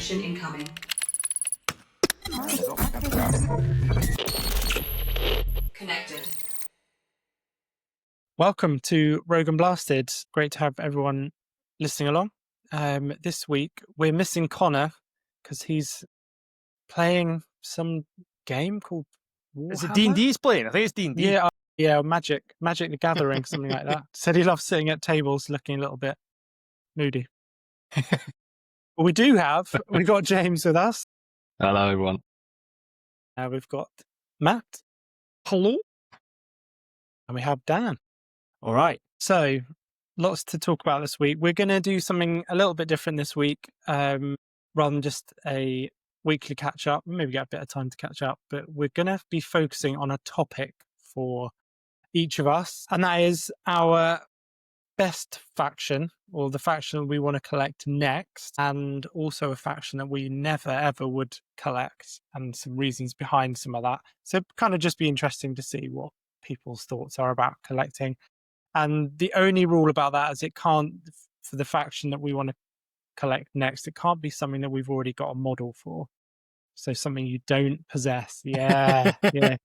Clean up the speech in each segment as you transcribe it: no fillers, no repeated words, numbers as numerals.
Transmission incoming. Connected. Welcome to Rogue and Blasted. Great to have everyone listening along. This week we're missing Connor because he's playing some game called Warhammer. Is it D&D he's playing? I think it's D&D. Yeah, Magic the Gathering, something like that. Said he loves sitting at tables looking a little bit moody. But we got James with us. Hello, everyone. We've got Matt. Hello. And we have Dan. All right. So, lots to talk about this week. We're going to do something a little bit different this week, rather than just a weekly catch-up. Maybe get a bit of time to catch up, but we're going to be focusing on a topic for each of us, and that is our best faction, or the faction we want to collect next, and also a faction that we never, ever would collect, and some reasons behind some of that. So, kind of just be interesting to see what people's thoughts are about collecting. And the only rule about that is it can't, for the faction that we want to collect next, it can't be something that we've already got a model for. So something you don't possess. Yeah, yeah.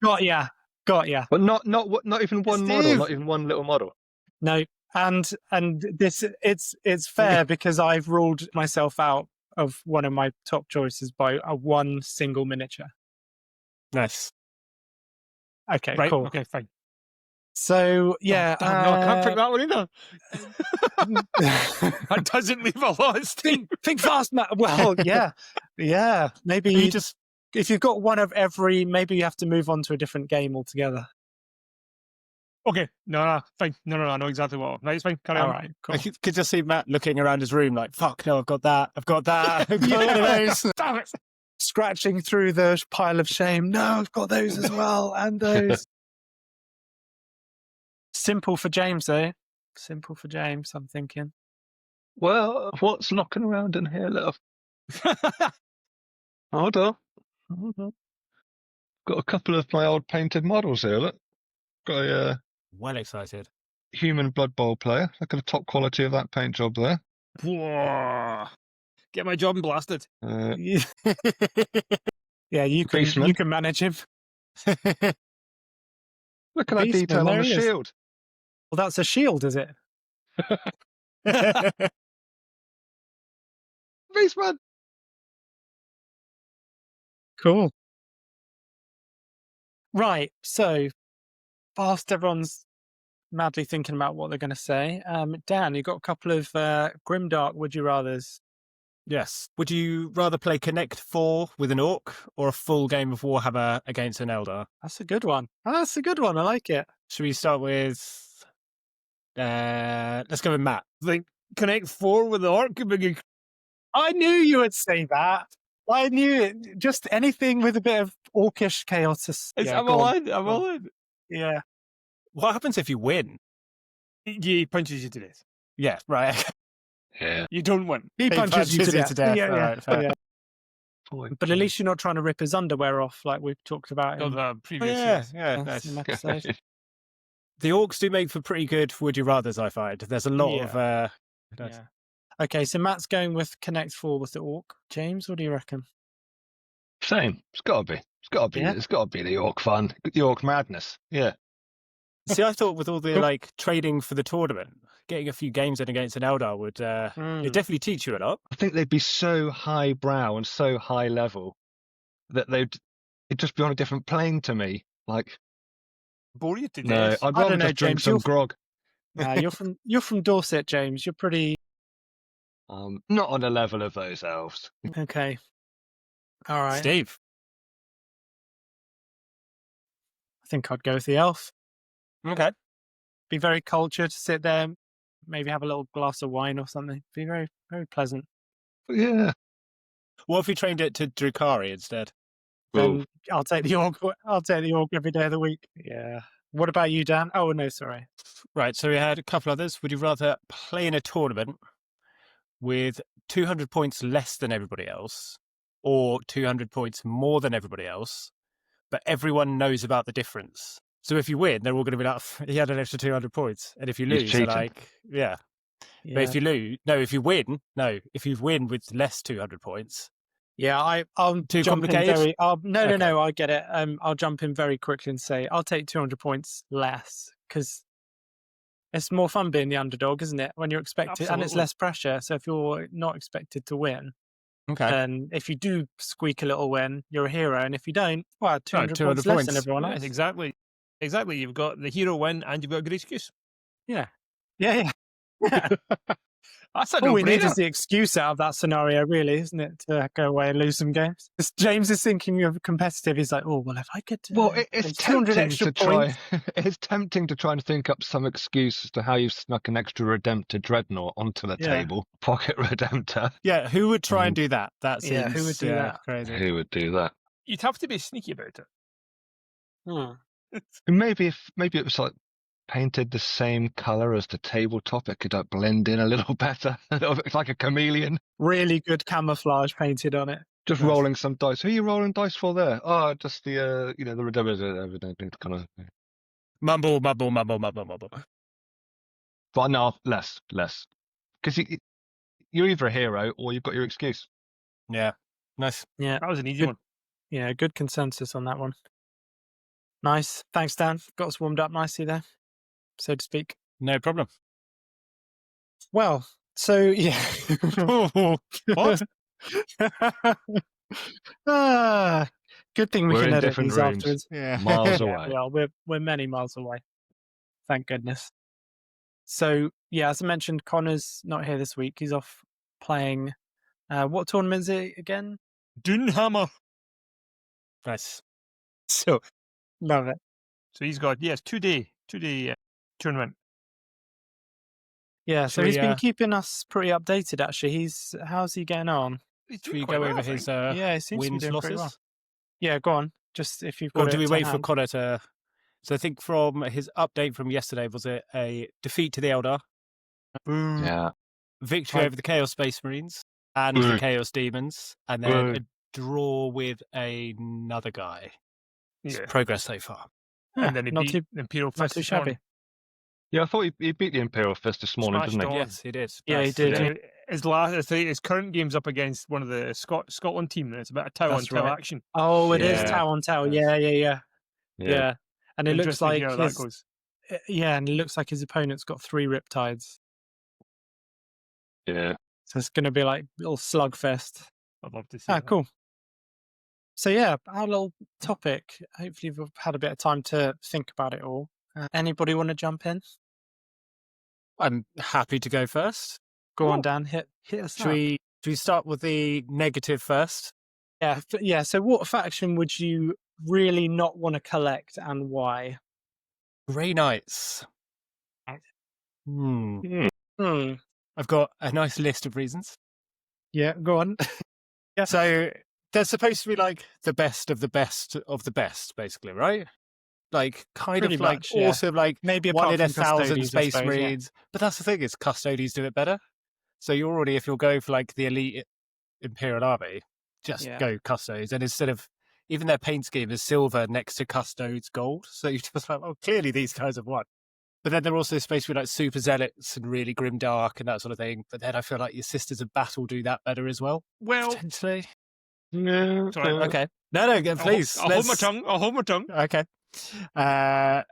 Got ya. But not even one Steve. model, not even one little model. No, and this it's fair because I've ruled myself out of one of my top choices by one single miniature. Nice. Okay, Right. cool. Okay, fine. So yeah, No, I can't pick that one either. That doesn't leave a lot of steam. think fast, Matt. Well, yeah. Maybe You just if you've got one of every, maybe you have to move on to a different game altogether. okay. No, fine. No, I know exactly what. No, it's fine. Carry on. All right, cool. I could just see Matt looking around his room like, fuck, no, I've got that. I've got one of those. Damn it. Scratching through the pile of shame. No, I've got those as well, and those. Simple for James, though. Simple for James, I'm thinking. Well, what's knocking around in here, love? Hold on. Got a couple of my old painted models here, look. Got a Well excited. human Blood Bowl player. Look at the top quality of that paint job there. Whoa. Get my job blasted. Yeah, you Beastman. can manage him. Look at that Beastman, detail on there the he is. shield. Well, that's a shield, is it? Beastman! Cool. Right, so whilst everyone's madly thinking about what they're going to say, Dan, you got a couple of grimdark would you rathers? Yes. Would you rather play Connect 4 with an Orc or a full game of Warhammer against an Eldar? That's a good one. That's a good one. I like it. Should we start with... let's go with Matt. Think Connect 4 with the Orc. I knew you would say that. I knew it. Just anything with a bit of orcish chaos. Yeah, I'm go on. aligned. I'm Go on. aligned. Yeah. What happens if you win? He punches you to death. Yeah, right. Yeah. You don't win. He punches you to death. Yeah, All right, fair. yeah. Boy. But at least you're not trying to rip his underwear off like we've talked about Of in the previous Yeah, years. yeah, nice. nice. Episode. The Orcs do make for pretty good would you rathers, I find. There's a lot of... Yeah. Okay, so Matt's going with Connect 4 with the Orc. James, what do you reckon? Same. It's got to be. Yeah. It's got to be the Orc fun. The Orc madness. Yeah. See, I thought with all the trading for the tournament, getting a few games in against an Eldar would it'd definitely teach you a lot. I think they'd be so highbrow and so high level that it'd just be on a different plane to me. Like, Bore you to no, death. I'd I rather don't know, just drink James, some you're- grog. You're from Dorset, James. You're pretty Not on the level of those elves. okay. All right. Steve. I think I'd go with the elf. Okay. Be very cultured, sit there, maybe have a little glass of wine or something. Be very, very pleasant. But yeah. What if we trained it to Drukhari instead? Well, Then I'll take the orc. I'll take the orc every day of the week. Yeah. What about you, Dan? Oh no, sorry. Right, so we had a couple others. Would you rather play in a tournament with 200 points less than everybody else or 200 points more than everybody else, but everyone knows about the difference? So if you win, they're all going to be like, he had an extra 200 points. And if you He's lose, they're cheating. like, yeah. But if you lose, if you win with less 200 points, I'll Too jump in complicated? very. No, Okay. I get it. I'll jump in very quickly and say I'll take 200 points less because it's more fun being the underdog, isn't it? When you're expected, and it's Absolutely. less pressure. So if you're not expected to win, okay, then if you do squeak a little win, you're a hero, and if you don't, well, 200, 200 points less than points. everyone Yes, else. exactly. You've got the hero win and you've got a good excuse. Yeah. That's a All we need no-brainer. is the excuse out of that scenario, really, isn't it? To go away and lose some games. James is thinking of competitive. He's like, oh, well, if I could. Well, it's there's 200 tempting extra to try. points. It's tempting to try and think up some excuse as to how you've snuck an extra Redemptor Dreadnought onto the Yeah. table. Pocket Redemptor. Yeah, who would try and do that? That seems Yeah, who would do that? crazy. Who would do that? You'd have to be sneaky about it. Hmm. Maybe it was like painted the same color as the tabletop, it could blend in a little better. It's like a chameleon. Really good camouflage painted on it. Just Nice. rolling some dice. Who are you rolling dice for there? Oh, just the the Redemptor kind of. Mumble. But no, less, because you're either a hero or you've got your excuse. Yeah, nice. Yeah, That was an easy Good. one. yeah, good consensus on that one. Nice. Thanks, Dan. Got us warmed up nicely there, so to speak. No problem. Well, so yeah. What? Good thing we We're can in edit different these rooms. afterwards. Yeah. Miles Yeah, away. we are. We're many miles away. Thank goodness. So yeah, as I mentioned, Connor's not here this week. He's off playing. What tournament is it again? Doonhammer. Nice. So Love it. he's got, yes, two-day tournament. Yeah, so Should he's we, been keeping us pretty updated. Actually, how's he getting on? He's Should doing we quite go well, over I think. his Yeah, he seems to be wins, doing pretty losses? well. Yeah, go on. Just if you've got Or it do we to wait for hand. Connor to... So I think from his update from yesterday, was it a defeat to the Eldar, Yeah. victory Right. over the Chaos Space Marines and the Good. Chaos Demons, and then a Good. draw with another guy. It's Yeah. progress so far. Yeah, And then he not beat too the Imperial not Fist too this shabby. morning. Yeah, I thought he beat the Imperial Fist this morning, Smashed didn't he? on. Yes, he did. Yeah, he Nice. did. Yeah. His current game's up against one of the Scotland team, and it's about a tower on That's tower right. action. Oh, it is Yeah. Tau on Tau. Yes. Yeah. And it looks Interesting to like hear how that his goes. and it looks like his opponent's got 3 Riptides. Yeah. So it's going to be like a little slugfest. I'd love to see Ah, that. cool. So yeah, our little topic. Hopefully, we've had a bit of time to think about it all. Anybody want to jump in? I'm happy to go first. Go on, Cool. Dan. Hit us Should up. we start with the negative first? Yeah. So, what faction would you really not want to collect, and why? Grey Knights. Right. I've got a nice list of reasons. Yeah, go on. So they're supposed to be like the best of the best of the best, basically, right? Like kind Pretty of like much, yeah. awesome, like Maybe one apart in a from 1,000 Custodes, I Space suppose, yeah. Marines. But that's the thing, is Custodes do it better. So you're already, if you're going for like the elite Imperial Army, just Yeah. go Custodes. And instead of, even their paint scheme is silver next to Custodes gold. So you're just like, oh, clearly these guys have won. But then they're also supposed to be like super zealots and really grimdark and that sort of thing. But then I feel like your Sisters of Battle do that better as well. Well, Potentially. Yeah. sorry. Okay. No, please. I'll hold my tongue. I'll hold my tongue. Okay. The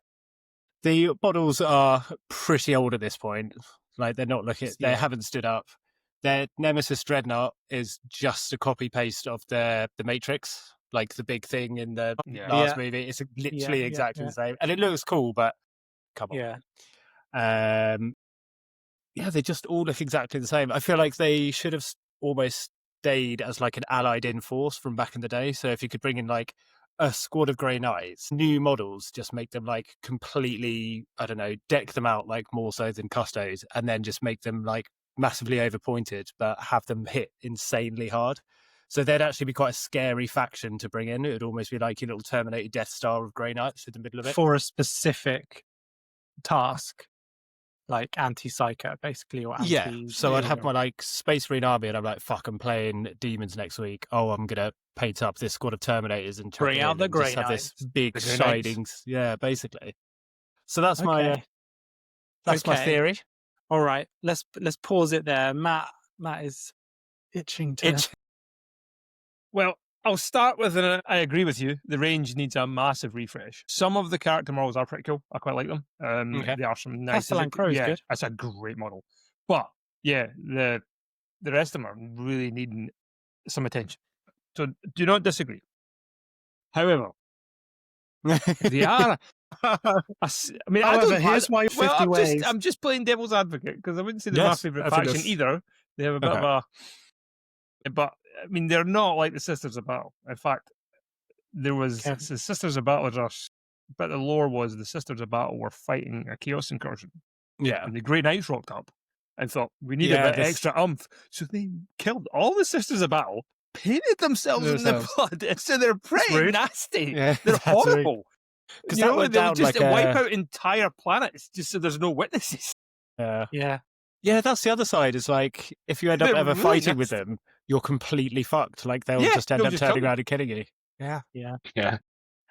models are pretty old at this point. Like they're not looking, they Yeah. haven't stood up. Their Nemesis Dreadnought is just a copy paste of the Matrix, like the big thing in the Yeah. last movie. It's literally Yeah, exactly yeah. the same, and it looks cool. But come on, Yeah. yeah, they just all look exactly the same. I feel like they should have almost stayed as like an allied in force from back in the day. So if you could bring in like a squad of Grey Knights, new models, just make them like completely, I don't know, deck them out like more so than Custodes, and then just make them like massively overpointed, but have them hit insanely hard. So they'd actually be quite a scary faction to bring in. It would almost be like your little Terminator Death Star of Grey Knights in the middle of it. For a specific task, like anti-psycho, basically, or anti. Yeah, so I'd have yeah. my like Space Marine army, and I'm like, fuck, I'm playing demons next week. Oh, I'm gonna paint up this squad of Terminators and chuck Bring it out in the and Grey just have this Knights. big The Grey shining, yeah, basically. So that's my Okay. that's my Okay. theory. All right, let's pause it there. Matt is itching to. Well, I'll start with, and I agree with you, the range needs a massive refresh. Some of the character models are pretty cool. I quite like them. Okay. They are some nice. Castellan Crow's yeah, good. that's a great model. But yeah, the rest of them are really needing some attention. So do not disagree. However, they are. I mean, However, I don't. here's my 50 ways. I'm just playing devil's advocate because I wouldn't say they're my Yes, favorite I think faction that's- either. They have a bit of a. But I mean, they're not like the Sisters of Battle. In fact, there was Okay. the Sisters of Battle. But the lore was the Sisters of Battle were fighting a Chaos incursion, Yeah. and the Grey Knights rocked up and thought we need Yeah, a bit this- extra oomph, so they killed all the Sisters of Battle, painted themselves in the Themselves. blood, so they're pretty rude. nasty. Yeah, They're that's really- horrible. 'Cause You that know, went they would down just like wipe a- out entire planets just so there's no witnesses. Yeah. Yeah, That's the other side. Is like if you end up They're ever really fighting with nasty. them, you're completely fucked. Like they'll Yeah, just end they'll up just kill turning you. around and killing you. yeah. Yeah. And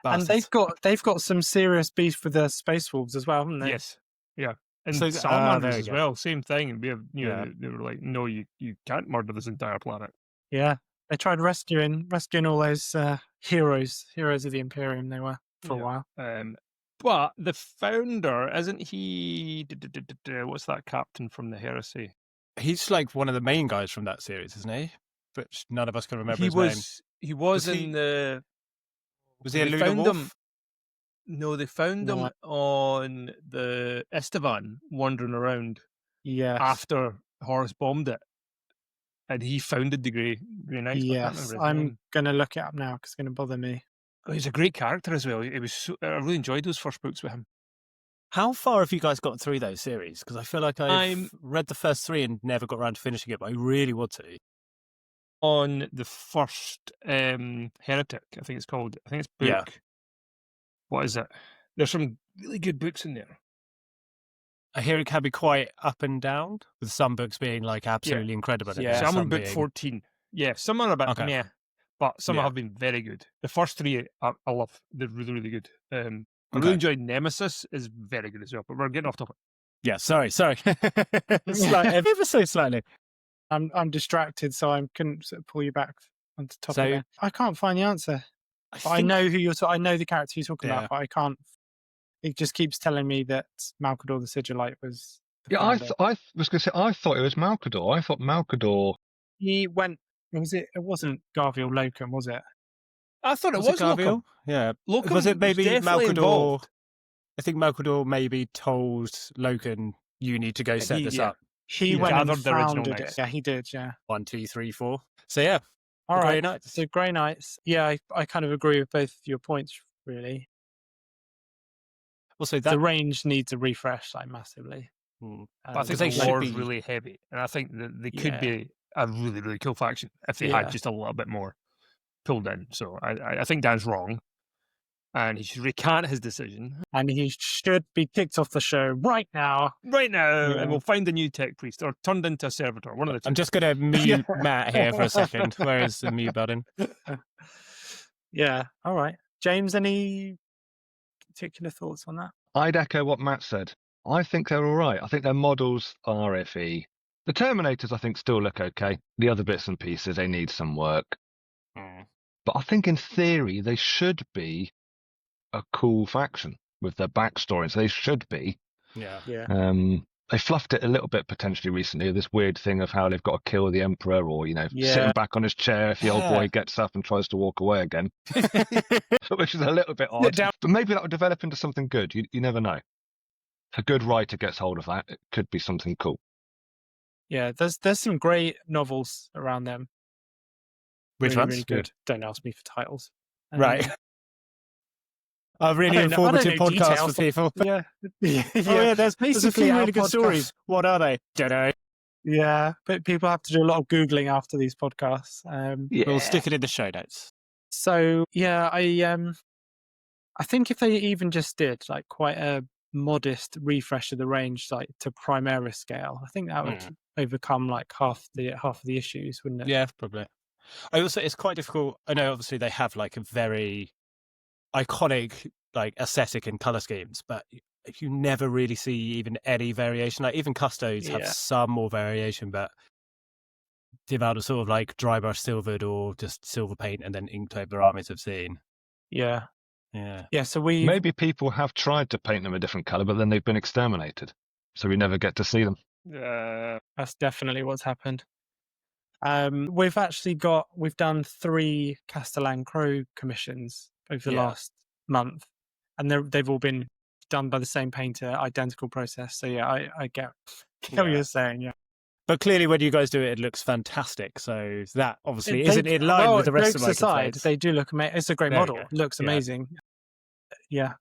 Bastards. they've got some serious beef with the Space Wolves as well, haven't they? Yes, yeah, and So, Salamanders there you as go. well. Same thing. And we have, Yeah. they were like, no, you can't murder this entire planet. Yeah. They tried rescuing all those heroes of the Imperium. They were for a Yeah. while. But the founder, isn't he? What's that captain from the Heresy? He's like one of the main guys from that series, isn't he? But none of us can remember He his name. was. He Was was in he- the. Was he a they Lunar found Wolf? him- No, they found No, him on the Estevan wandering around Yes. after Horus bombed it, and he founded the Grey Knights. but I can't Yes. remember his I'm name. going to look it up now because it's going to bother me. Oh, he's a great character as well. It was. I really enjoyed those first books with him. How far have you guys got through those series? Because I feel like I've I'm- read the first three and never got around to finishing it, but I really want to. On the first Heretic, I think it's called. I think it's book. Yeah. What is it? There's some really good books in there. I hear it can be quite up and down, with some books being like absolutely incredible. and Yeah. So I'm on some book being- 14. Yeah, some are a bit Okay. meh, but some Yeah. have been very good. The first three I love. They're really, really good. I Okay. really enjoyed Nemesis. Is very good as well. But we're getting off topic. Yeah, sorry. Ever so slightly. I'm distracted, so I couldn't sort of pull you back onto topic. So- there. I can't find the answer. But I think- know who you're. I know the character you're talking Yeah. about, but I can't. It just keeps telling me that Malcador the Sigillite was. The Yeah, I founder. was going to say, I thought it was Malcador. I thought Malcador. He went. Was it? It wasn't Garviel Locum, was it? I thought Was it Garviel? Yeah. Locum Was it maybe definitely Malcador? involved. I think Malcador maybe told Loken, you need to go set He- this yeah. up. He He went and gathered the original founded it. knights. Yeah, he did. Yeah. 1, 2, 3, 4. So yeah. All the Grey right. Knights. So Grey Knights. Yeah, I kind of agree with both your points. Really, Also, that the range needs a refresh, like massively. Hmm. But I think they the should lore is be- really heavy, and I think that they could Yeah. be a really, really cool faction if they Yeah. had just a little bit more pulled in. So I think Dan's wrong, and he should recant his decision And he should be kicked off the show right now. right now, Yeah. and we'll find a new tech priest or turned into a servitor. One of the two. I'm just going to mute Matt here for a second. Where is the mute button? Yeah. All right. James, any particular thoughts on that? I'd echo what Matt said. I think they're all right. I think their models are iffy. The Terminators, I think, still look okay. The other bits and pieces, they need some work. But I think in theory, they should be a cool faction with their backstory. So they should be. Yeah. Yeah. They fluffed it a little bit potentially recently. This weird thing of how they've got to kill the Emperor or, Yeah. sitting back on his chair if the old boy Yeah. gets up and tries to walk away again, which is a little bit Sit odd. down. But maybe that will develop into something good. You never know. If a good writer gets hold of that, it could be something cool. Yeah. There's some great novels around them. Which really, ones? really good. Don't ask me for titles. Right. A really I don't know informative podcast details. for people. Yeah. yeah. Oh yeah, there's a Basically few our really good podcast. stories. What are they? Don't know. Yeah. But people have to do a lot of Googling after these podcasts. We'll stick it in the show notes. So yeah, I think if they even just did like quite a modest refresh of the range, like to Primaris scale, I think that would overcome like half of the issues, wouldn't it? Yeah, probably. I also, it's quite difficult. I know obviously they have like a very iconic like aesthetic and color schemes, but you never really see even any variation. Like even Custodes have Yeah. some more variation, but the amount of sort of like dry brush silvered or just silver paint and then inked over armies I've seen. Yeah. Yeah. Yeah. So we Maybe people have tried to paint them a different colour, but then they've been exterminated, so we never get to see them. that's definitely what's happened. We've done 3 Castellan Crow commissions over the Yeah. last month, and they've all been done by the same painter, identical process. So yeah, I get what Yeah. you're saying. Yeah, But clearly when you guys do it looks fantastic. So that obviously They- isn't in line with the rest of jokes my aside, complaints. they do look amazing. It's a great There we model. go. Looks Yeah. amazing. Yeah.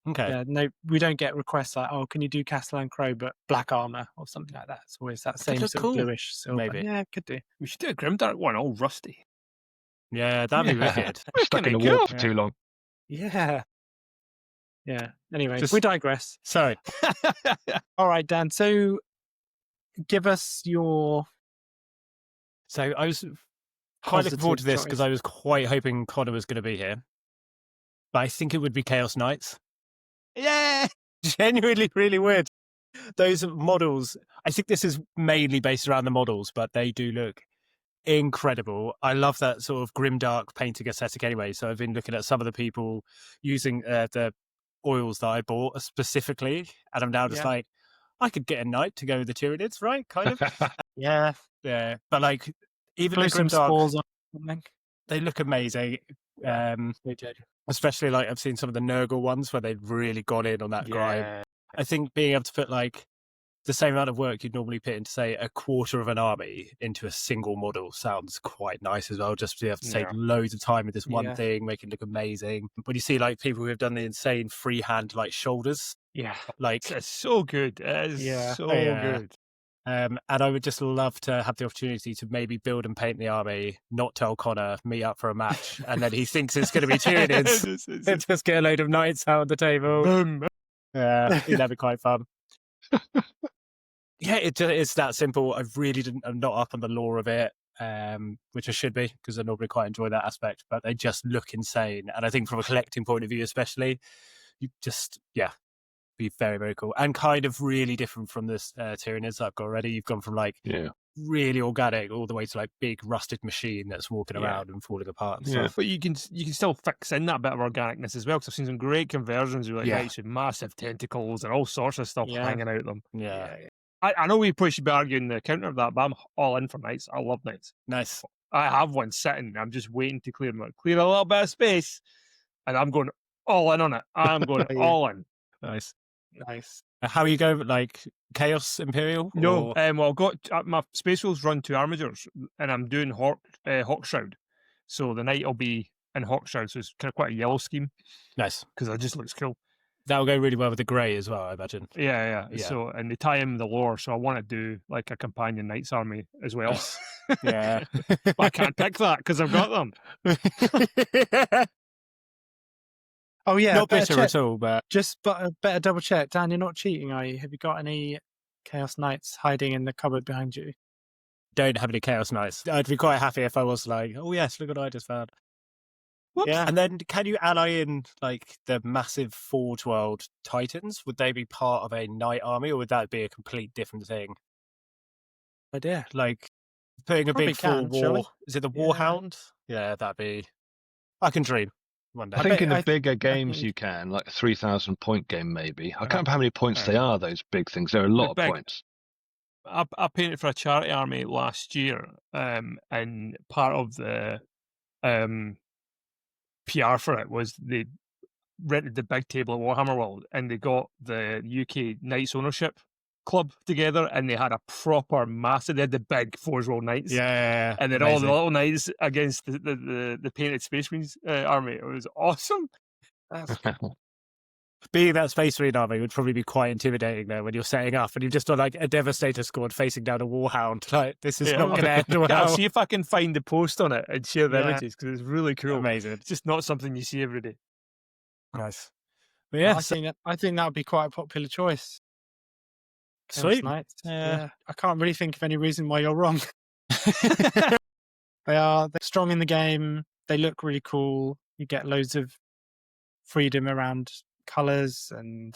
Okay. Yeah, no, we don't get requests like, "Oh, can you do Castellan Crow but black armor or something like that?" It's always that same look sort cool, of bluish silver. maybe. Yeah, could do. We should do a grimdark one, all rusty. Yeah, that'd be wicked. Stuck in the Kinda wall cool. for too long. Yeah. Yeah. Anyway, Just- we digress. Sorry. All right, Dan. So, give us your. So I was quite looking forward to Positive this because choice. I was quite hoping Connor was going to be here. But I think it would be Chaos Knights. Yeah, genuinely really weird. Those models, I think this is mainly based around the models, but they do look incredible. I love that sort of grimdark painting aesthetic anyway. So I've been looking at some of the people using the oils that I bought specifically, and I'm now just Yeah. like, I could get a knight to go with the Tyranids, right? Kind of. Yeah. Yeah. But like, even Glue the some grimdark, spores on something. they look amazing. They did. Especially like I've seen some of the Nurgle ones where they've really gone in on that grime. I think being able to put like the same amount of work you'd normally put into, say, a quarter of an army into a single model sounds quite nice as well. Just to be able to take Yeah. loads of time with this one Yeah. thing, make it look amazing. When you see like people who have done the insane freehand like shoulders, Yeah. like It's so good. It is Yeah. so Yeah. good. and I would just love to have the opportunity to maybe build and paint the army, not tell Connor, meet up for a match, and then he thinks it's going to be Tyranids. It's- Just get a load of knights out on the table. Boom. Yeah, I think that'd be quite fun. Yeah, it's that simple. I'm not up on the lore of it, which I should be because I normally quite enjoy that aspect. But they just look insane, and I think from a collecting point of view, especially, you just be very very cool and kind of really different from this Tyranids I've got already. You've gone from like Yeah. really organic all the way to like big rusted machine that's walking Yeah. around and falling apart and Yeah. stuff. But you can still fix in that bit of organicness as well, because I've seen some great conversions with like Yeah. knights with massive tentacles and all sorts of stuff Yeah. hanging out of them. Yeah. I know we probably should be arguing the counter of that, but I'm all in for knights. I love knights. Nice. I have one sitting. I'm just waiting to clear them out. Clear a little bit of space, and I'm going all in on it. I'm going Yeah. all in. Nice. Nice. How are you going? Like Chaos Imperial? No, or- well, I've got my space rules run 2 armigers, and I'm doing Hawk Shroud. So the knight will be in Hawk Shroud, so it's kind of quite a yellow scheme Nice. because it just looks cool. That'll go really well with the grey as well, I imagine. Yeah. Yeah. So, and they tie in the lore, so I want to do like a companion knights army as well. Nice. Yeah. But I can't pick that because I've got them. Oh yeah. Not better bitter check. at all, but But better double check, Dan. You're not cheating, are you? Have you got any Chaos Knights hiding in the cupboard behind you? don't have any Chaos Knights. I'd be quite happy if I was like, oh yes, look what I just found. Whoops. Yeah. And then can you ally in like the massive Forge World Titans? Would they be part of a knight army or would that be a complete different thing? Idea. Like putting a Probably big full can, shall we? war. Is it the Yeah. Warhound? Yeah, that'd be. I can dream one day. I think bet- in the I- bigger games think- you can, like a 3,000 point game maybe. I can't Uh-huh. remember how many points they are, those big things. They're a lot of big. points. I painted for a charity army last year, and part of the PR for it was they rented the big table at Warhammer World, and they got the UK Knights Ownership Club together, and they had a proper massive. They had the big Forge World Knights, Yeah, and then all the amazing. little knights against the painted Space Marines army. It was awesome. That's Being that Space Marine army would probably be quite intimidating though when you're setting up and you've just got like a Devastator squad facing down a Warhound. Like this is Yeah, not going to end well. Yeah, I'll see if I can find the post on it and share the Yeah. images because it's really cool. Amazing. It's just not something you see every day. Nice. But yeah, I think that would be quite a popular choice. Chaos sweet. Knights. Yeah. I can't really think of any reason why you're wrong. They're strong in the game. They look really cool. You get loads of freedom around colors and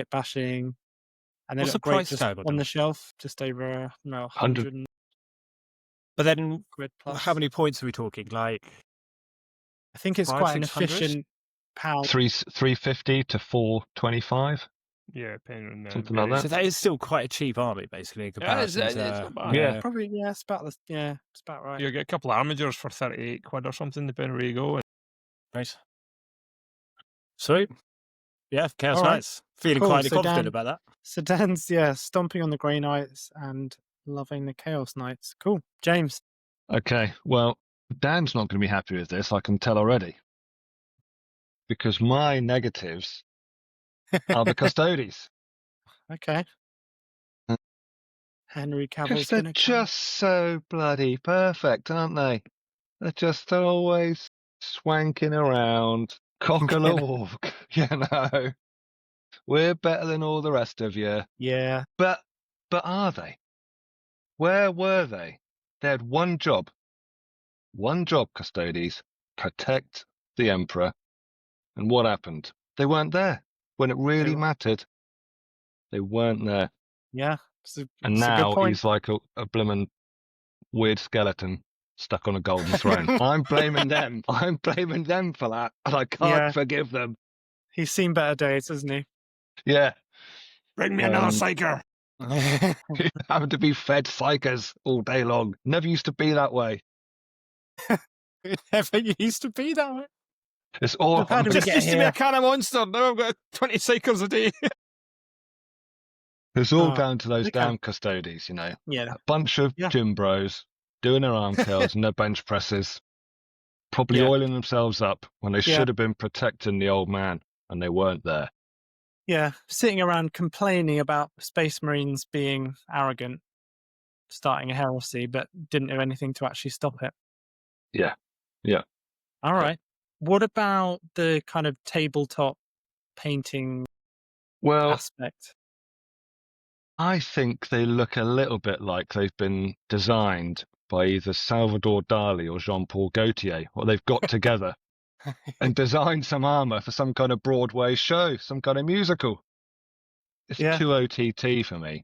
kitbashing, and they What's look the great price just tag on on them? the shelf, just over 100. 100 But then, quid plus. how many points are we talking? Like, I think it's 500, quite an 600? efficient pound. 350 to 425, Yeah, depending on the something like various- so that. that is still quite a cheap army, basically, in Yeah, it's comparison to. not bad. Yeah. Probably, yeah, it's about it's about right. You get a couple of armigers for 38 quid or something, depending where you go. Nice. Sweet. Yeah, Chaos All right. Knights. Feeling Cool, quite so confident Dan- about that. So Dan's stomping on the Grey Knights and loving the Chaos Knights. Cool, James. Okay, well, Dan's not going to be happy with this, I can tell already. Because my negatives are the Custodes. Okay. Uh, Henry Because Cavill's they're gonna just so bloody perfect, aren't they? They're just always swanking around. Cock-a-look, you know. We're better than all the rest of you. Yeah. But are they? Where were they? They had one job. One job, Custodes. Protect the Emperor. And what happened? They weren't there. When it really They- mattered, they weren't there. Yeah. It's And it's a good now point. he's like a bloomin' weird skeleton stuck on a golden throne. I'm blaming them. I'm blaming them for that. And I can't Yeah. forgive them. He's seen better days, hasn't he? Yeah. Bring me another Um, psyker. Having to be fed psychers all day long. Never used to be that way. It never used to be that way. It's all How did we Just get used to be here? a can of monster. Now I've got 20 psychers a day. it's all Oh, down to those okay. damn Custodes, you know. Yeah. A bunch of Yeah. gym bros doing their arm curls and their bench presses, probably Yeah. oiling themselves up when they Yeah. should have been protecting the old man, and they weren't there. Yeah. Sitting around complaining about Space Marines being arrogant, starting a heresy, but didn't do anything to actually stop it. Yeah. All right. What about the kind of tabletop painting Well, aspect? I think they look a little bit like they've been designed by either Salvador Dali or Jean-Paul Gaultier, or they've got together and designed some armor for some kind of Broadway show, some kind of musical. It's Yeah. too OTT for me.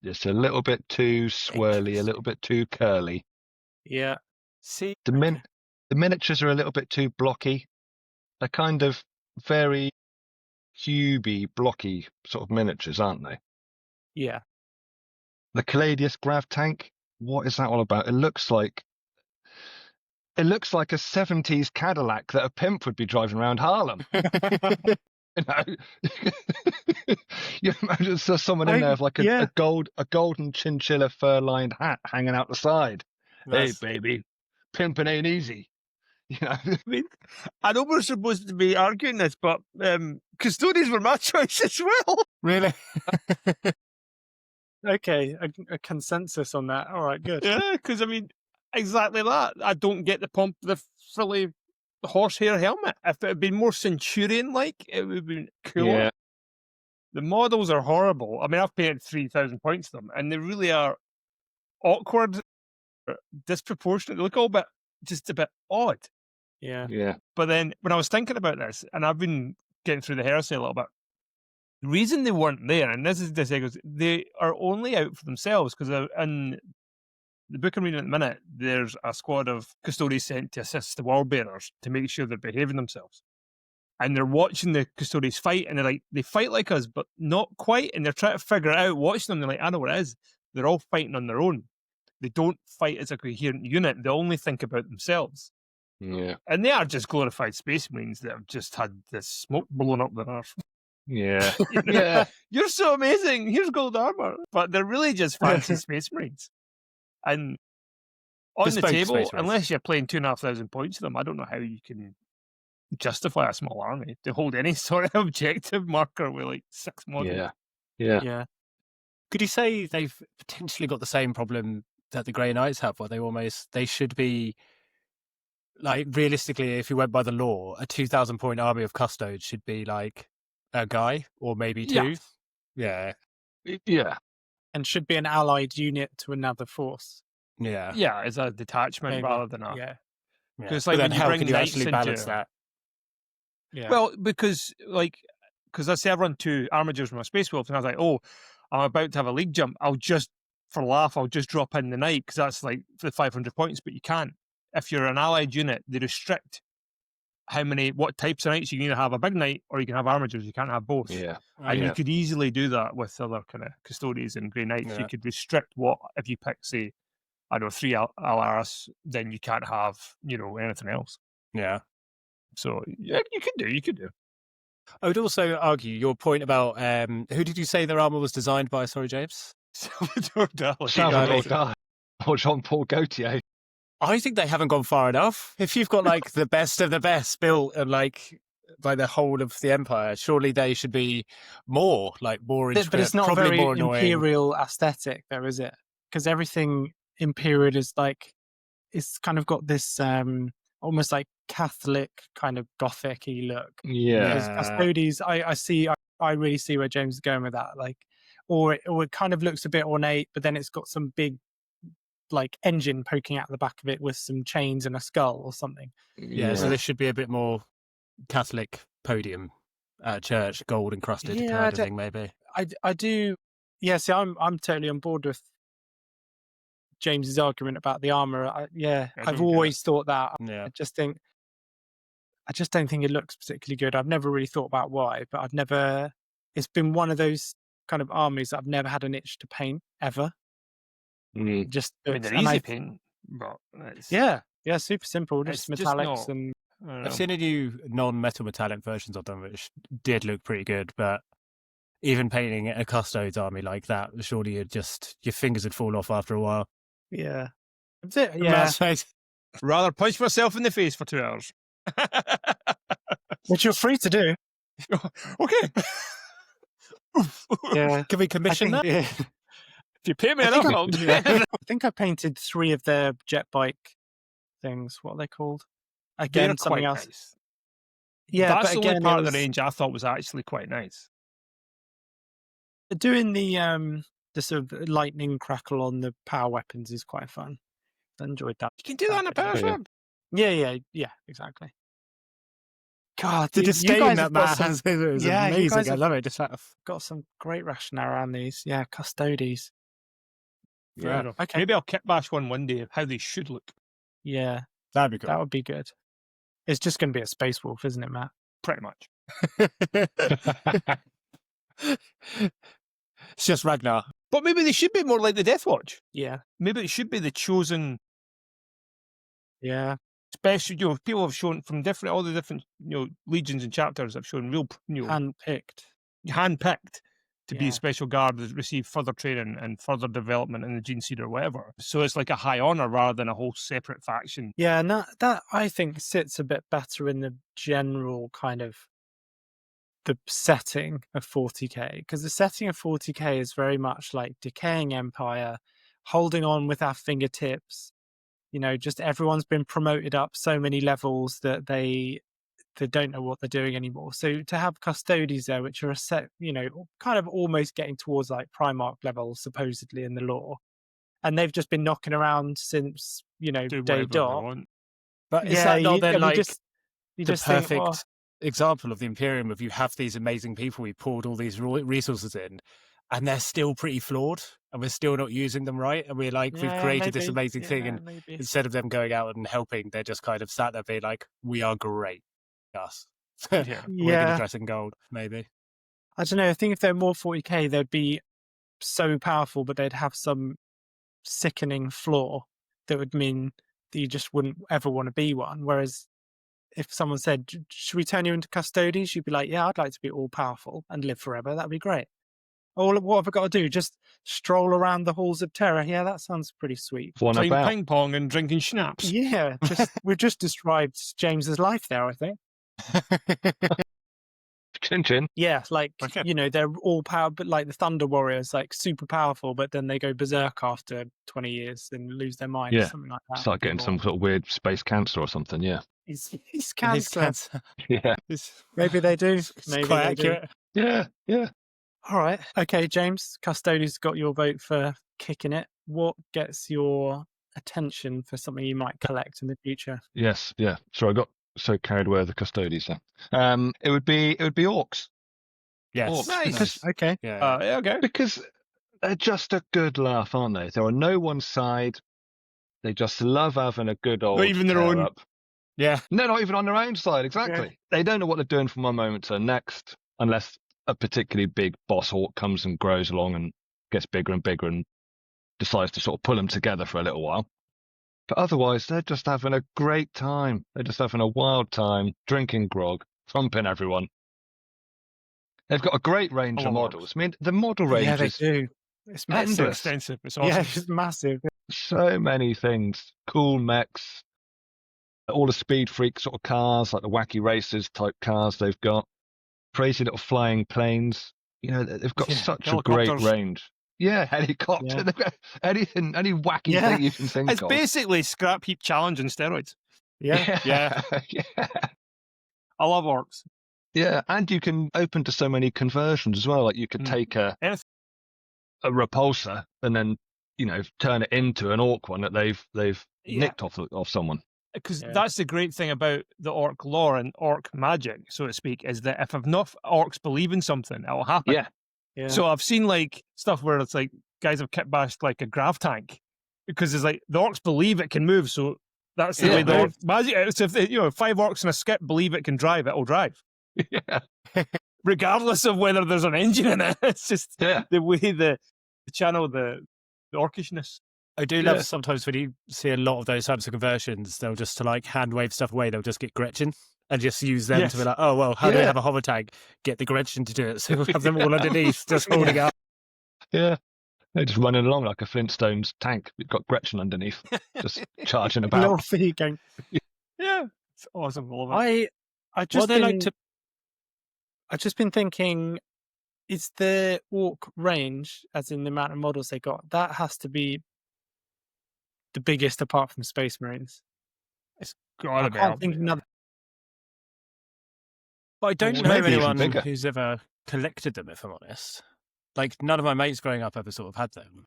It's a little bit too swirly, a little bit too curly. Yeah. See, The miniatures are a little bit too blocky. They're kind of very cubey, blocky sort of miniatures, aren't they? Yeah. The Caladius grav tank, what is that all about? It looks like a 70s Cadillac that a pimp would be driving around Harlem. You know, you imagine there's someone in there with like yeah. a golden chinchilla fur-lined hat hanging out the side. Nice. Hey, baby, pimping ain't easy. You know, I mean, I know we're supposed to be arguing this, but Custodes were my choice as well. Really? Okay. A consensus on that. All right. Good. Yeah, because I mean, exactly that. I don't get the frilly horsehair helmet. If it had been more Centurion-like, it would have been cooler. Yeah. The models are horrible. I mean, I've paid 3,000 points to them, and they really are awkward, disproportionate. They look just a bit odd. Yeah. yeah, But then when I was thinking about this, and I've been getting through the heresy a little bit, the reason they weren't there, and this is the thing, is they are only out for themselves, because in the book I'm reading at the minute, there's a squad of Custodes sent to assist the world bearers to make sure they're behaving themselves. And they're watching the Custodes fight, and they're like, they fight like us, but not quite, and they're trying to figure it out, watching them, they're like, I know what it is. They're all fighting on their own. They don't fight as a coherent unit, they only think about themselves. yeah, And they are just glorified space marines that have just had this smoke blowing up their arse. yeah, You know? yeah. You're so amazing. Here's gold armor. But they're really just fancy space marines. And on Bespoke the table, space marines. unless you're playing 2,500 points to them, I don't know how you can justify a small army to hold any sort of objective marker with like 6 models. Yeah, yeah, Yeah. Could you say they've potentially got the same problem that the Grey Knights have, where they should be, like, realistically, if you went by the law, a 2,000 point army of Custodes should be like a guy or maybe two? Yeah. yeah. And should be an allied unit to another force. Yeah. Yeah, as a detachment Maybe. rather than a. Yeah. Yeah. Because, But like, then when you how bring can you knights actually into- balance that? Yeah. Well, because like because I say I run 2 armigers with my Space Wolf, and I was like, oh, I'm about to have a league jump. I'll just drop in the knight because that's like for 500 points, but you can't. If you're an allied unit, they restrict what types of knights you can either have a big knight or you can have armigers. You can't have both. Yeah. And Yeah. you could easily do that with other kind of Custodes and Grey Knights. Yeah. You could restrict what, if you pick, say, I don't know, 3 Alaris, then you can't have, anything else. Yeah. So yeah, you could do. I would also argue your point about who did you say their armor was designed by? Sorry, James. Salvador Dali. Salvador Dali or Jean-Paul Gaultier. I think they haven't gone far enough. If you've got like the best of the best built and like by the whole of the empire, surely they should be more intricate, but it's not probably very more annoying. imperial aesthetic, though, is it? Because everything imperial is like, it's kind of got this almost like Catholic kind of gothic-y look. Yeah. Because Custodes, I really see where James is going with that. Like, or it kind of looks a bit ornate, but then it's got some big like engine poking out the back of it with some chains and a skull or something. Yeah, so this should be a bit more Catholic podium at church, gold encrusted kind of thing, maybe. I do. Yeah, see, I'm totally on board with James's argument about the armor. I've always thought that. Yeah. I just don't think it looks particularly good. I've never really thought about why, but it's been one of those kind of armies that I've never had an itch to paint ever. Just, I mean, they're easy paint, but yeah, super simple, just it's metallics just and. I've seen a new non-metal metallic versions of them, which did look pretty good, but even painting a Custodes army like that, surely your fingers would fall off after a while. Yeah. That's it. Yeah. Rather punch myself in the face for 2 hours. Which you're free to do. Okay. Yeah. Can we commission that? Yeah. If you pay me enough, I'll do it. I think I painted 3 of their jet bike things. What are they called? Again, something else. Nice. Yeah, that's but the again, only part of the range I thought was actually quite nice. Doing the sort of lightning crackle on the power weapons is quite fun. I enjoyed that. You can do that on a power sword. Yeah, exactly. God, The you disdain guys that have got Matt has is you amazing. guys I have love it. Just got some great rationale around these. Yeah, Custodes. Yeah. Okay. Maybe I'll kitbash one day of how they should look. Yeah, that'd be cool. that would be good. It's just going to be a Space Wolf, isn't it, Matt? Pretty much. It's just Ragnar. But maybe they should be more like the Death Watch. Yeah. Maybe it should be the chosen. Yeah. Special, people have shown from all the different, legions and chapters have shown real, handpicked to be a special guard that receive further training and further development in the Gene Seed or whatever. So it's like a high honor rather than a whole separate faction. Yeah, and that I think sits a bit better in the general kind of the setting of 40k, because the setting of 40k is very much like decaying empire, holding on with our fingertips. Just everyone's been promoted up so many levels that they don't know what they're doing anymore. So to have Custodes there, which are a set, kind of almost getting towards like Primarch level, supposedly in the lore, and they've just been knocking around since, day dot. But is that not then like the perfect think, example of the Imperium of you have these amazing people we poured all these resources in, and they're still pretty flawed, and we're still not using them right, and we're like, we've created this amazing thing, and instead of them going out and helping, they're just kind of sat there being like, we are great. Us. We're going to dress in gold, maybe. I don't know. I think if they're more 40k, they'd be so powerful, but they'd have some sickening flaw that would mean that you just wouldn't ever want to be one. Whereas if someone said, should we turn you into Custodes? You'd be like, yeah, I'd like to be all powerful and live forever. That'd be great. What have I got to do? Just stroll around the halls of terror? Yeah, that sounds pretty sweet. Playing ping pong and drinking schnapps. Yeah, we've just described James's life there, I think. Chin chin. Yeah, like, they're all power, but like the Thunder Warriors, like super powerful, but then they go berserk after 20 years and lose their mind or something like that. Start getting some sort of weird space cancer or something, yeah. He's cancer. Yeah. Maybe they do. Maybe quite they accurate. do. Yeah. All right. Okay, James, Custodes got your vote for kicking it. What gets your attention for something you might collect in the future? Yes, yeah. So I got so carried away with the Custodes there. It would be Orcs. Yes. Orcs. Nice. Because, Okay. Yeah. Yeah, okay. because they're just a good laugh, aren't they? They're on no one side. They just love having a good old even their tear own. up. Yeah. No, not even on their own side, exactly. Yeah. They don't know what they're doing from one moment to the next, unless a particularly big boss orc comes and grows along and gets bigger and bigger and decides to sort of pull them together for a little while. But otherwise, they're just having a great time. They're just having a wild time, drinking grog, thumping everyone. They've got a great range I of love models. I mean, the model range Yeah, they is do. It's It's massive. so endless. extensive. It's awesome. Yeah, it's massive. So many things. Cool mechs, all the speed freak sort of cars, like the wacky racers type cars they've got. Crazy little flying planes. You know, they've got Yeah, such a great helicopters. range. Yeah, helicopter. Yeah. They've got anything, any wacky Yeah. thing you can think It's of. basically Scrap Heap Challenge on steroids. Yeah. Yeah. yeah. I love Orcs. Yeah, and you can open to so many conversions as well. Like you could take a Anything. repulsor and then, you know, turn it into an orc one that they've Yeah. nicked off someone. Because Yeah. that's the great thing about the Orc lore and Orc magic, so to speak, is that if enough Orcs believe in something, it'll happen. Yeah. Yeah. So I've seen like stuff where it's like guys have kitbashed like a grav tank because it's like the Orcs believe it can move, so that's the Yeah, way the right. Orc magic. So if they, 5 Orcs in a skip believe it can drive, it'll drive, Yeah. regardless of whether there's an engine in it. It's just Yeah. the way the channel the orcishness. I do Yeah. love sometimes when you see a lot of those types of conversions, they'll just to like hand wave stuff away. They'll just get Gretchen and just use them Yes. to be like, oh, well, how do we Yeah. have a hover tag? Get the Gretchen to do it. So we'll have them all underneath, just holding up. Yeah. They're just running along like a Flintstones tank. You've got Gretchen underneath, just charging little about. feet going. Yeah, it's awesome. I love it. I What just they like to. I've just been thinking, is the orc range, as in the amount of models they got, that has to be the biggest apart from Space Marines. God, I can't think of another. But I don't Well, know maybe even anyone bigger. who's ever collected them, if I'm honest. Like, none of my mates growing up ever sort of had them.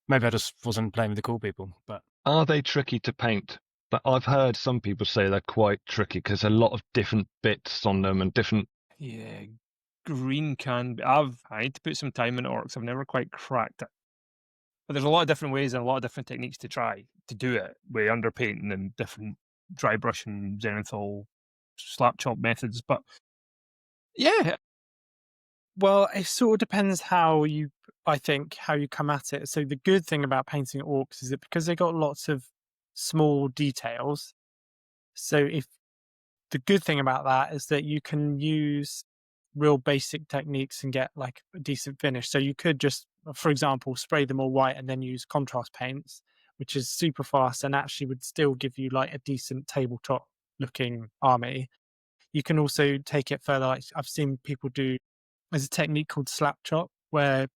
Maybe I just wasn't playing with the cool people, but Are they tricky to paint? But I've heard some people say they're quite tricky because a lot of different bits on them and different. Yeah, green can be. I need to put some time into Orcs. I've never quite cracked it. But there's a lot of different ways and a lot of different techniques to try to do it with underpainting and different dry brushing, zenithal, slap chop methods. But yeah, Well, it sort of depends how you come at it. So the good thing about painting orcs is that because they got lots of small details. So if the good thing about that is that you can use real basic techniques and get like a decent finish. So you could just, for example, spray them all white and then use contrast paints, which is super fast and actually would still give you like a decent tabletop looking army. You can also take it further. Like I've seen people do, there's a technique called slap chop where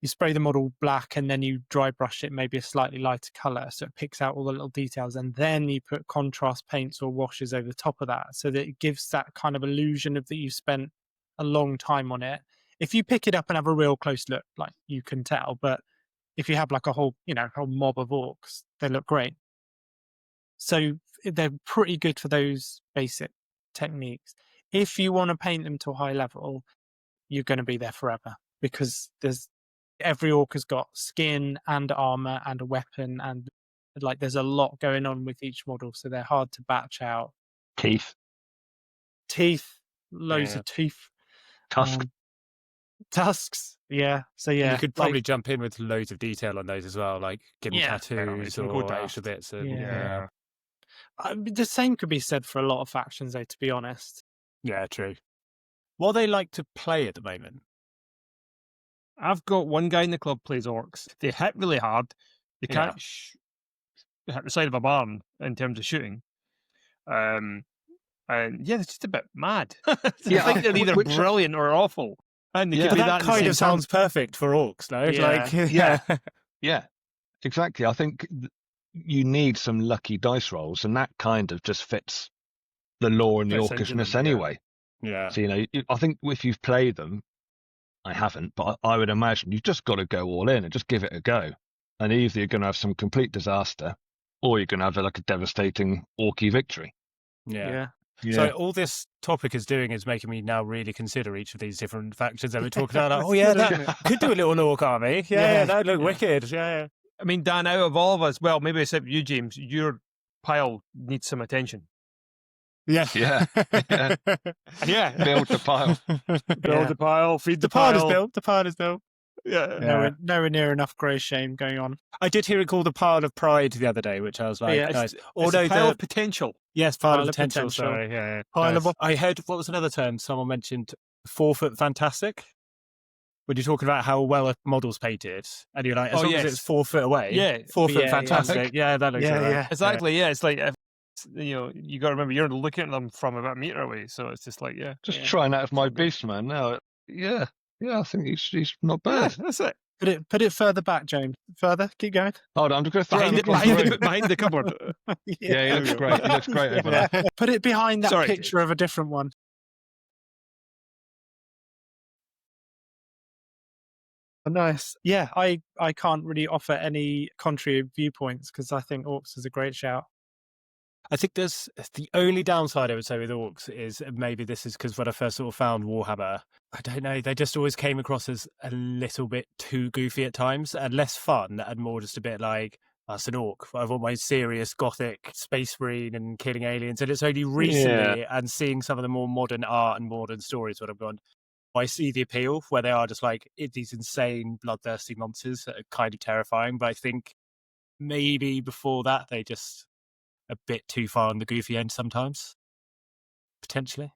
you spray the model black and then you dry brush it maybe a slightly lighter color so it picks out all the little details, and then you put contrast paints or washes over the top of that so that it gives that kind of illusion of that you spent a long time on it. If you pick it up and have a real close look, like you can tell, but if you have like a whole mob of orcs, they look great. So they're pretty good for those basic techniques. If you want to paint them to a high level, you're going to be there forever because every orc has got skin and armor and a weapon, and like there's a lot going on with each model, so they're hard to batch out. Teeth. Loads Yeah. of teeth, Tusk. tusks. Yeah. So and yeah, you could probably jump in with loads of detail on those as well, like give them Yeah. tattoos you can go or daft. extra bits. And, Yeah. The same could be said for a lot of factions, though. To be honest, yeah, true. What they like to play at the moment. I've got one guy in the club plays Orcs. They hit really hard. They Yeah. can't hit the side of a barn in terms of shooting. And yeah, it's just a bit mad. Yeah, I think they're either which- brilliant or awful. And they Yeah. could But be that that kind in the of same time. sounds perfect for orcs, no? Yeah. Like, Yeah. Yeah, exactly. I think you need some lucky dice rolls, and that kind of just fits the lore and the Fits into orcishness them, yeah. anyway. yeah. So, I think if you've played them, I haven't, but I would imagine you've just got to go all in and just give it a go. And either you're going to have some complete disaster, or you're going to have like a devastating orky victory. Yeah. Yeah. So all this topic is doing is making me now really consider each of these different factions that we're talking about. Like, oh yeah, that could do a little orc army. Yeah, that would look wicked. Yeah. I mean, Dan, out of all of us, well, maybe except you, James, your pile needs some attention. Yeah. Yeah. Yeah. Yeah. Build the pile. Build the pile, feed The pile is built. The pile is built. Yeah. Nowhere near enough grey shame going on. I did hear it called the pile of pride the other day, which I was like, Yeah, nice. It's a pile of potential. Yes, pile Pile of of potential. potential. Sorry, yeah. Pile of I heard, what was another term someone mentioned? 4 foot fantastic. When you're talking about how well a model's painted, and you're like, as long as it's 4 foot away, Yeah. 4 foot Yeah, fantastic. Yeah, that looks all right. Exactly. Yeah. It's like, you got to remember, you're looking at them from about a meter away. So it's just like, Just trying out of my beast man now. Yeah. Yeah, I think he's not bad. that's it. Put it further back, James. Further, keep going. Hold on, I'm just going to throw him across the room. Behind the cupboard. Yeah, he looks great. He looks great over there. Put it behind that Sorry. picture of a different one. Nice. Yeah, I can't really offer any contrary viewpoints because I think Orcs is a great shout. I think there's the only downside I would say with Orcs is maybe this is because when I first sort of found Warhammer, I don't know, they just always came across as a little bit too goofy at times and less fun and more just a bit like, that's an orc. I want my serious gothic space marine and killing aliens. And it's only recently and seeing some of the more modern art and modern stories what I've gone, I see the appeal where they are just like these insane bloodthirsty monsters that are kind of terrifying. But I think maybe before that they just a bit too far on the goofy end sometimes, potentially.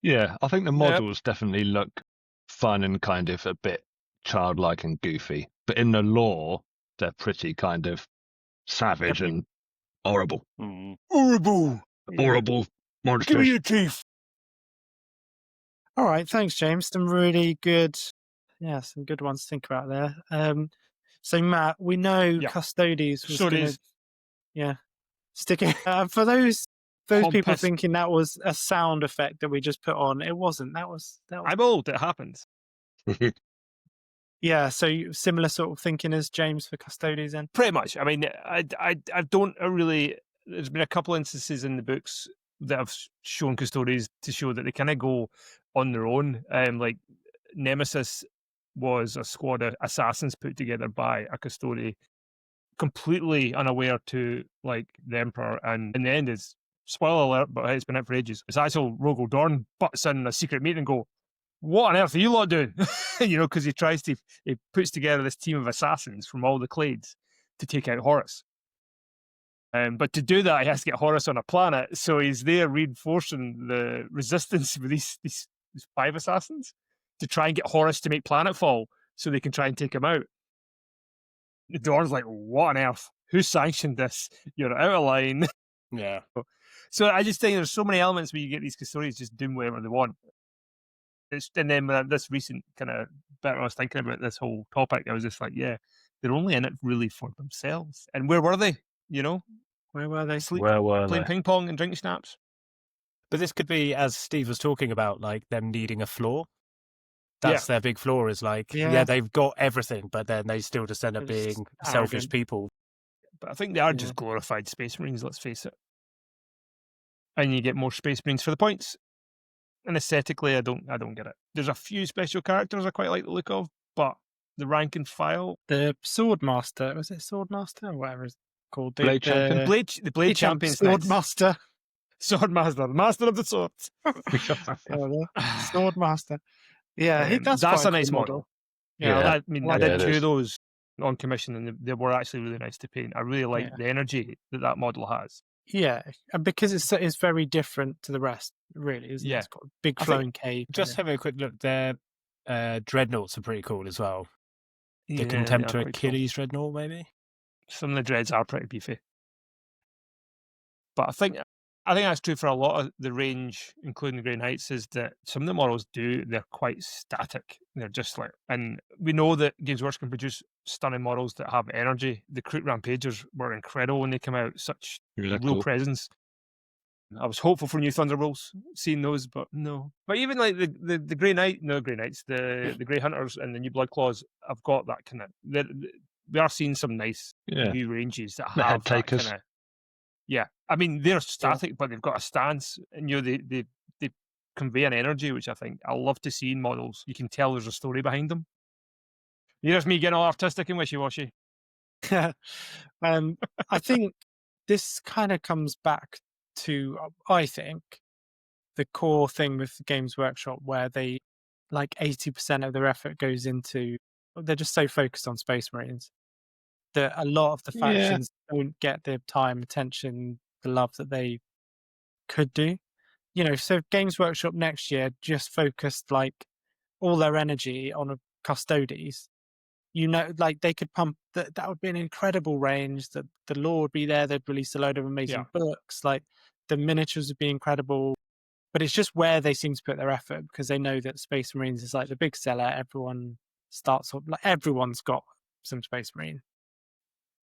Yeah, I think the models definitely look fun and kind of a bit childlike and goofy. But in the lore, they're pretty kind of savage and horrible. Horrible. Horrible monsters. Give me your teeth. All right, thanks, James. Some really good, some good ones to think about there. So Matt, we know Custodes was gonna, sticking for those people thinking that was a sound effect that we just put on. It wasn't. That was. I'm old. It happens. Yeah. So similar sort of thinking as James for Custodes, then. Pretty much. I mean, I don't really. There's been a couple instances in the books that have shown Custodes to show that they kind of go on their own. Like Nemesis was a squad of assassins put together by a Custode, completely unaware to like the Emperor, and in the end is spoiler alert, but it's been out for ages. It's actual Rogel Dorn butts in a secret meeting and go, "What on earth are you lot doing?" Because he puts together this team of assassins from all the clades to take out Horus. But to do that, he has to get Horus on a planet, so he's there reinforcing the resistance with these 5 assassins to try and get Horus to make planetfall so they can try and take him out. The Dorn's like, what on earth? Who sanctioned this? You're out of line. Yeah. So I just think there's so many elements where you get these custodians just doing whatever they want. And then this recent kind of bit when I was thinking about this whole topic, I was just like, they're only in it really for themselves. And where were they? Where were they? Playing ping pong and drinking schnapps. But this could be, as Steve was talking about, like them needing a flaw. That's their big flaw is like, they've got everything, but then they still just end up being selfish people. But I think they are just glorified Space Marines, let's face it. And you get more Space Marines for the points. And aesthetically, I don't get it. There's a few special characters I quite like the look of, but the rank and file. The Swordmaster, was it Swordmaster or whatever it's called? Blade Champion. The Blade Champion. Swordmaster. Swordmaster, the master of the swords. Swordmaster. Yeah, that's a nice model. I did 2 of those on commission, and they were actually really nice to paint. I really like the energy that model has. Yeah, and because it's very different to the rest, really, isn't it? It's got a big flowing cape. Just having a quick look, their dreadnoughts are pretty cool as well. The Contemptor Achilles dreadnought, maybe? Some of the dreads are pretty beefy. But I think that's true for a lot of the range, including the Grey Knights, is that some of the models they're quite static. They're just like, and we know that Games Workshop can produce stunning models that have energy. The Kroot Rampagers were incredible when they came out, such real presence. I was hopeful for new Thunderbolts, seeing those, but no. But even like the Grey Knights, the Grey Hunters and the new Blood Claws, I've got that kind of. We are seeing some nice new ranges that have that kind of. Yeah, I mean they're static, but they've got a stance, and they convey an energy, which I love to see in models. You can tell there's a story behind them. Here's me getting all artistic and wishy-washy. I think this kind of comes back to, I think, the core thing with Games Workshop, where they, like 80% of their effort goes into, they're just so focused on Space Marines that a lot of the factions don't get the time, attention, the love that they could do. You know, so Games Workshop next year just focused like all their energy on a Custodes, you know, like they could pump that would be an incredible range, that the lore would be there, they'd release a load of amazing books, like the miniatures would be incredible. But it's just where they seem to put their effort, because they know that Space Marines is like the big seller. Everyone starts off, like everyone's got some Space Marine,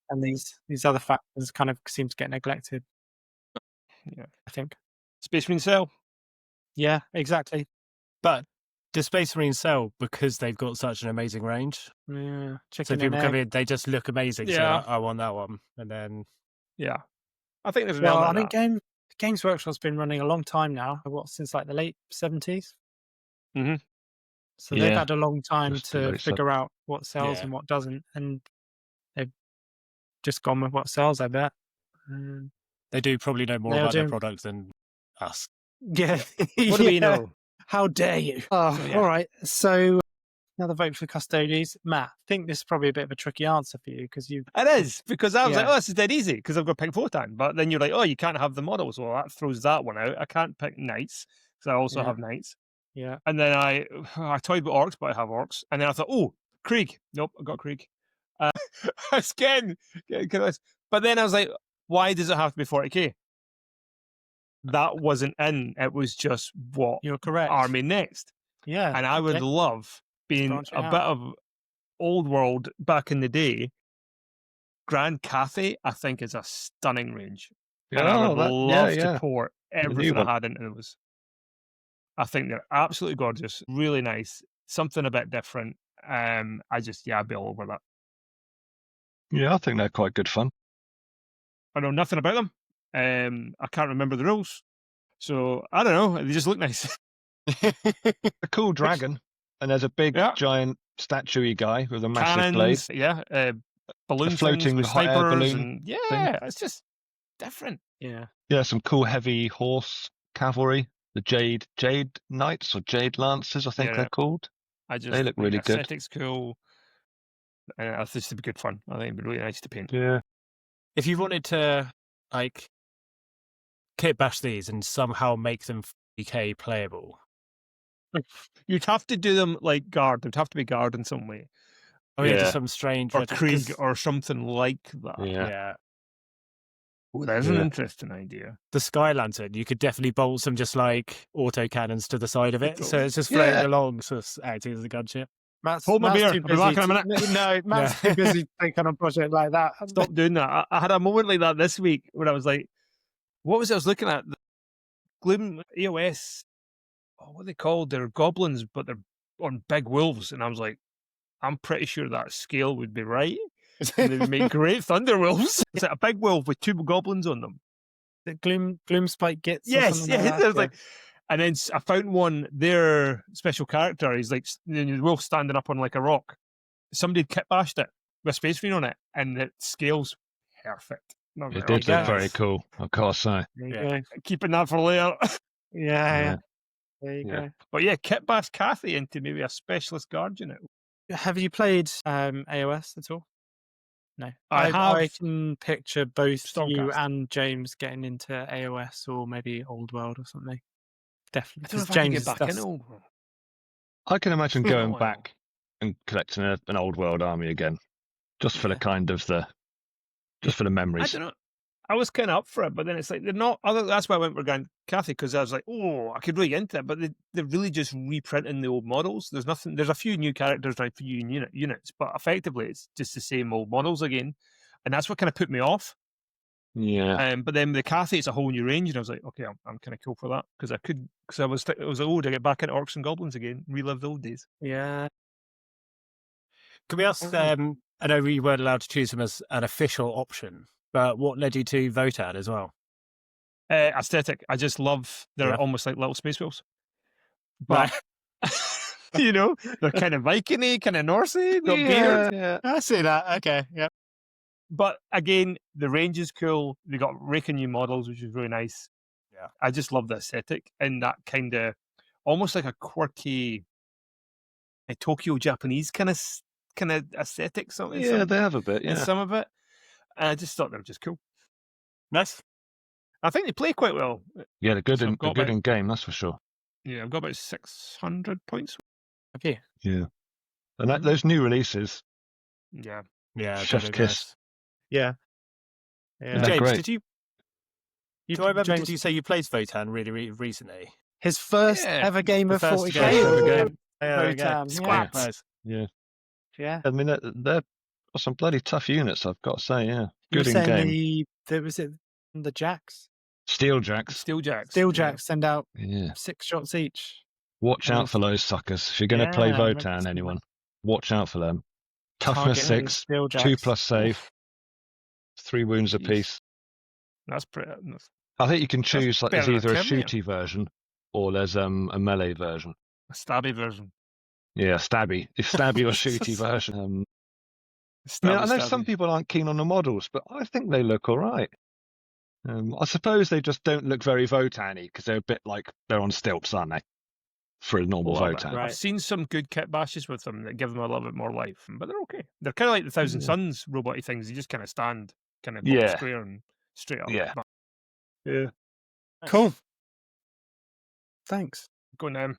and these other factors kind of seem to get neglected. Yeah, I think. Space Marine sell. Yeah, exactly. But do Space Marines sell because they've got such an amazing range? Yeah, So chicken people and come egg. in, they just look amazing. Yeah. So like, I want that one, and then Yeah, I think there's an Well, I element mean, of that. Games Workshop's been running a long time now. What, since like the late 70s? Mhm. So they've Yeah, had a long time just the to late figure out what sells Yeah. and what doesn't, and they've just gone with what sells, I bet. they do probably know more They are about their doing- products than us. Yeah. What do we Yeah. know? How dare you? Oh, Yeah. all right. So another vote for Custodes. Matt, I think this is probably a bit of a tricky answer for you, because you. It is, because I was like, Yeah. oh, this is dead easy because I've got to pick Votan. But then you're like, oh, you can't have the models. Well, that throws that one out. I can't pick Knights because I also Yeah. have Knights. Yeah. And then I toyed with Orcs, but I have Orcs. And then I thought, oh, Krieg. Nope, I got Krieg. Again, but then I was like, why does it have to be 40k? That wasn't in. It was just what You're correct. army next. Yeah. And I would okay. love being branch it a out. bit of old world back in the day. Grand Cathay, I think, is a stunning range. And I would love to pour everything I had into those. I think they're absolutely gorgeous, really nice, something a bit different. I'd be all over that. Yeah, I think they're quite good fun. I know nothing about them. I can't remember the rules. So I don't know. They just look nice. A cool dragon, and there's a big Yeah. giant statue-y guy with a massive Cannons, blade. yeah. Balloon floating things with hot air snipers. balloon And, yeah, it's just different. Yeah. Yeah, some cool heavy horse cavalry. The Jade Knights or Jade Lancers, I think Yeah. they're called. I just They look think really the good. aesthetic's cool. And I think it'd be good fun. I think it'd be really nice to paint. Yeah. If you wanted to like kit bash these and somehow make them 40k playable, You'd have to do them like guard. There'd have to be guard in some way. just Yeah. some strange Or retro- Krieg 'cause- or something like that. Yeah. yeah. Oh, there's an Yeah. interesting idea. The Sky Lantern, you could definitely bolt some just like auto cannons to the side of it, so it's just Yeah. floating along, so it's acting as a gunship. Matt's, Hold my Matt's beer. too I'll be busy back in a to- minute. No, Matt's too busy to take on a project like that. Stop doing that. I had a moment like that this week where I was like, what was it I was looking at? The Gloom EOS. Oh, what are they called? They're goblins, but they're on big wolves. And I was like, I'm pretty sure that scale would be right. And they would make great thunder wolves. It's like a big wolf with 2 goblins on them. The Gloom Spike gets. Yes, yes. I was like, and then I found one. Their special character is like the wolf standing up on like a rock. Somebody kit bashed it with Space Marine on it, and it scales perfect. And I was It like, did oh, look yes. very cool, of course. So. There you Yeah. go. Keeping that for later. Yeah. There you Yeah. go. But yeah, kit bash Cathay into maybe a specialist guard unit. Have you played AOS at all? No. I I have can picture both you Stormcast. and James getting into AOS or maybe Old World or something. Definitely. I don't know 'cause if I can James get back is- in Old World. I can imagine Been a going while. back and collecting an old world army again, just for the kind of just for the I memories. don't know. I was kind of up for it, but then it's like they're not. That's why I went for Grand Cathay, because I was like, oh, I could really get into it, but they're really just reprinting the old models. There's nothing. There's a few new characters now for units, but effectively it's just the same old models again, and that's what kind of put me off. Yeah. But then the Cathay, it's a whole new range, and I was like, okay, I'm kind of cool for that because I was like, oh, to get back into Orcs and Goblins again, relive the old days. Yeah. Can we ask? I know we weren't allowed to choose them as an official option, But what led you to Votan as well? Aesthetic. I just love. They're Yeah. almost like little space wheels. Right. But you know, they're kind of Viking-y, kind of Norse-y, got beard. Yeah. I see that. Okay. Yeah. But again, the range is cool. They got raking new models, which is really nice. Yeah. I just love the aesthetic and that kind of almost like a quirky, a Tokyo Japanese kind of aesthetic. Something. Yeah, they have a bit. In Yeah. some of it, and I just thought they were just cool. Nice. I think they play quite well. Yeah, they're good So in I've got good about- in game. That's for sure. Yeah, I've got about 600 points. Okay. Yeah. And those new releases, Yeah. Yeah. Chef's they're kiss. nice. Yeah. They're James, great. did you? You, Do I remember? James, Did you say you played Votan really recently? his first Yeah, ever game the of first 40K? first ever game. Votan, Squat. yeah. Nice. Yeah. Yeah. I mean, they're some bloody tough units, I've got to say. Yeah. You were Good in saying game. was it the Jacks? Steel Jacks. Steel Jacks. Steel Jacks send out Yeah. 6 shots each. Watch And out for those suckers. If you're going to play Yeah, I remember Votan, seeing anyone, watch out for them. Toughness Targeting 6, Steel 2 Jacks. plus save, 3 wounds Jeez. apiece. That's pretty. I think you can choose like there's better than either a a Terminator. shooty version or there's a melee version. A stabby version. Yeah, stabby. It's stabby or shooty version. I mean, I know some Stabby. people aren't keen on the models, but I think they look all right. I suppose they just don't look very Votan-y because they're a bit like they're on stilts, aren't they? For a normal Well, Votan. Right. I've seen some good kit bashes with them that give them a little bit more life, but they're okay. They're kind of like the Thousand Yeah. Suns robot things. You just kind of stand, kind of Yeah. square and straight up. Yeah. But Yeah. Cool. Thanks. going down.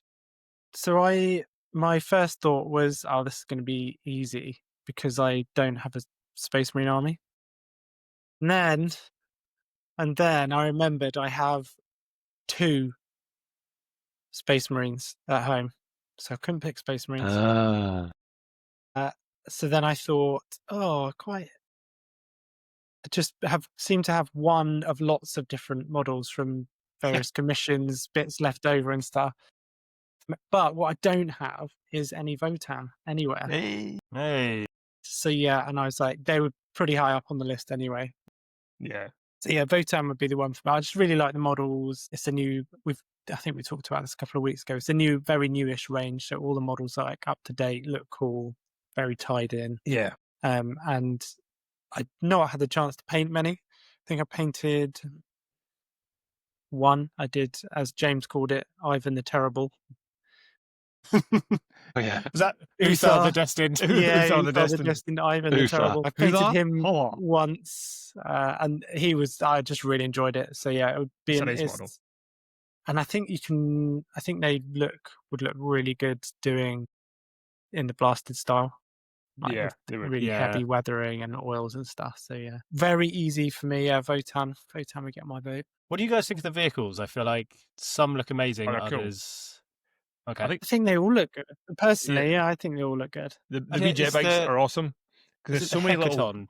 So my first thought was, oh, this is going to be easy because I don't have a Space Marine army. And then I remembered I have 2 Space Marines at home, so I couldn't pick Space Marines. So then I thought, oh, I just seem to have one of lots of different models from various commissions, bits left over and stuff. But what I don't have is any Votan anywhere. Hey. So yeah, and I was like, they were pretty high up on the list anyway. Yeah. So yeah, Votan would be the one for me. I just really like the models. It's a new, I think we talked about this a couple of weeks ago. It's a new, very newish range. So all the models are like up to date, look cool, very tied in. Yeah. And I not had the chance to paint many. I think I painted one. I did, as James called it, Ivan the Terrible. Oh, yeah. Was that Uther. Uther the Destined? Yeah, Uther the the Destined. Destined Ivan the Uther. Terrible. I painted Uther? him Oh. once, and I just really enjoyed it. So yeah, it would be It's a nice model. and I think they would look really good doing in the blasted style. Like Yeah, with they would. really Yeah. heavy weathering and oils and stuff. So yeah, very easy for me. Yeah, Votan would get my vote. What do you guys think of the vehicles? I feel like some look amazing, Oh, they're cool. others. Okay. I think I think they all look good. Personally, yeah, I think they all look good. the And wee is jet bikes the- are awesome because Is there's it so the many little. Hecaton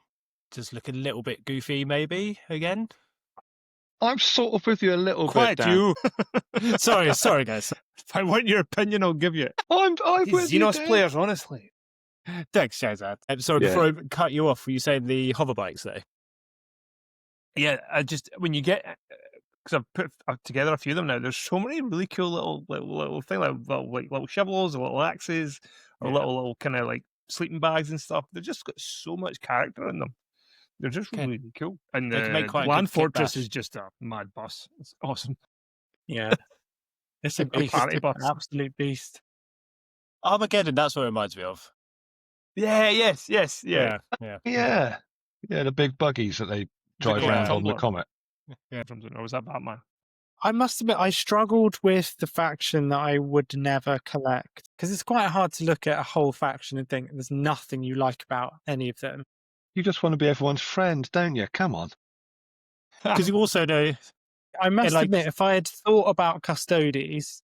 just look a little bit goofy, maybe again? I'm sort of with you a little Quiet, bit, Dan. you. sorry, guys. If I want your opinion, I'll give you. I'm with you, Xenos Dan. players, honestly. Thanks, Shazad. Sorry, Yeah. before I cut you off, were you saying the hover bikes though? Yeah, I just when you get because I've put together a few of them now. There's so many really cool little things like little shovels, or little axes, or Yeah. little kind of like sleeping bags and stuff. They've just got so much character in them. They're just Okay. really cool. And They can make the quite a Land good kit Fortress bash. is just a mad bus. It's awesome. Yeah, it's a Big beast, party bus. an absolute beast. Armageddon, that's what it reminds me of. Yeah. Yes. Yeah. Yeah. Yeah. Yeah, the big buggies that they drive called around on the Tumbler? Comet. Or was that Batman? I must admit, I struggled with the faction that I would never collect because it's quite hard to look at a whole faction and think there's nothing you like about any of them. You just want to be everyone's friend, don't you? Come on. Because you also know I must like- admit, if I had thought about Custodes,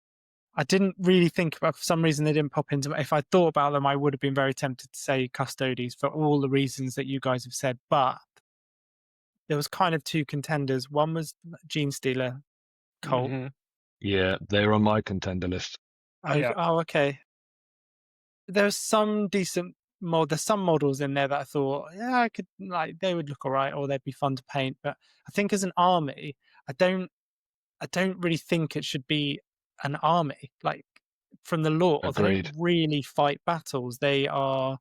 I didn't really think about. For some reason, they didn't pop into. If I thought about them, I would have been very tempted to say Custodes for all the reasons that you guys have said. But there was kind of 2 contenders. One was Gene Stealer, Colt. Mhm. Yeah, they're on my contender list. Yeah. Oh, okay. There's some decent there's some models in there that I thought, yeah, I could like they would look all right or they'd be fun to paint. But I think as an army, I don't really think it should be an army. Like from the lore, they Agreed. don't really fight battles. They are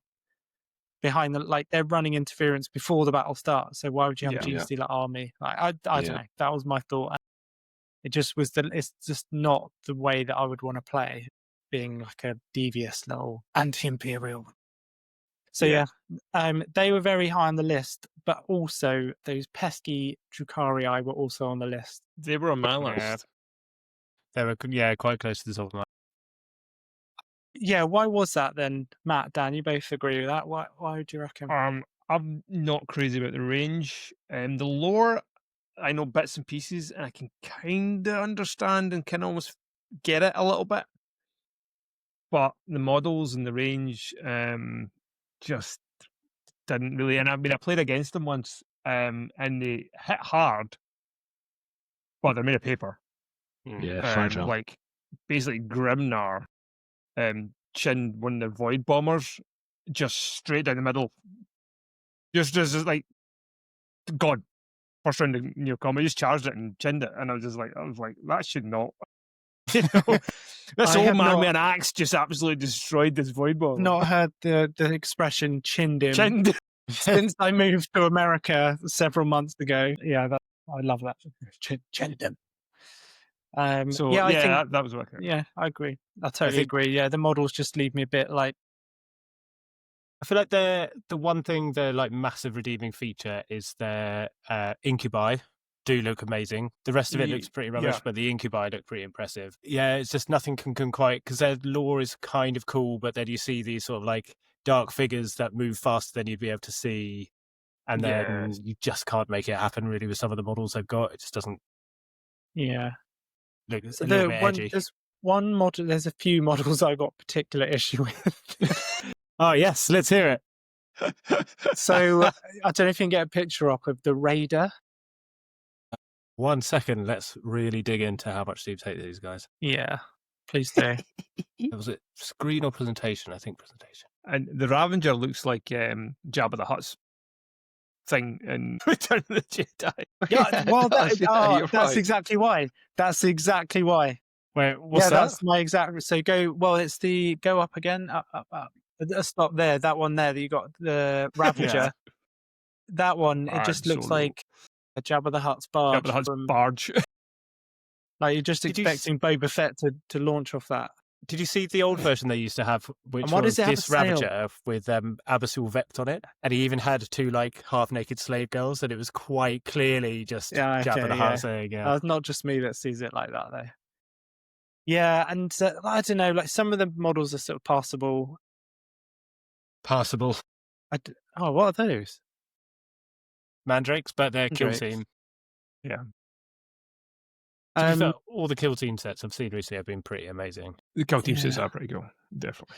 behind they're running interference before the battle starts. So why would you have a Yeah. GC like army? Like I don't Yeah. know. That was my thought. It just was it's just not the way that I would want to play, being like a devious little anti-imperial. So Yeah. they were very high on the list, but also those pesky Drukhari were also on the list. They were on my Yeah. list. They were quite close to the top of my. Yeah, why was that then, Matt, Dan? You both agree with that? Why would you reckon? I'm not crazy about the range. The lore, I know bits and pieces, and I can kind of understand and can almost get it a little bit. But the models and the range just didn't really. And I mean, I played against them once, and they hit hard, but they're made of paper. Yeah, fragile. Like basically Grimnar chinned one of the Void Bombers just straight down the middle. Just like God. First round of combat, just charged it and chinned it, and I was like, that should not. You know, this old man with an axe just absolutely destroyed this void ball. Not heard the expression "chinned him" Chinned. since I moved to America several months ago. Yeah, I love that. Chinned him. I think that was working. Yeah, I agree. I totally agree. Yeah, the models just leave me a bit like. I feel like the one thing, their like massive redeeming feature is their incubi do look amazing. The rest of it looks pretty rubbish, but the incubi look pretty impressive. Yeah, it's just nothing can quite, because their lore is kind of cool, but then you see these sort of like dark figures that move faster than you'd be able to see, and then you just can't make it happen really with some of the models they've got. It just doesn't. Yeah. Look, it's a little bit edgy. There's one model. There's a few models I got particular issue with. Oh yes, let's hear it. So I don't know if you can get a picture up of the Raider. 1 second, let's really dig into how much Steve's hate these guys. Yeah, please do. Was it screen or presentation? I think presentation. And the Ravager looks like Jabba the Hutt's thing in Return of the Jedi. Yeah, well, that's right. exactly why. That's exactly why. Wait, what's that? That's my exact. So it's the go up again, up. Stop there. That one there that you got, the Ravager. Yeah. That one, it just looks like a Jabba the Hutt's barge. Jabba the Hutt's barge. Like you're just expecting Boba Fett to launch off that. Did you see the old version they used to have, which what was does it have this a sail? Ravager with Abyssal Vept on it? And he even had two like half-naked slave girls, and it was quite clearly just Jabba the Hutt saying, It's not just me that sees it like that, though. Yeah, and I don't know, like some of the models are sort of passable. Passable. What are those? Mandrakes, but they're kill team. Yeah. To be fair, all the kill team sets I've seen recently have been pretty amazing. The kill team sets are pretty cool, definitely.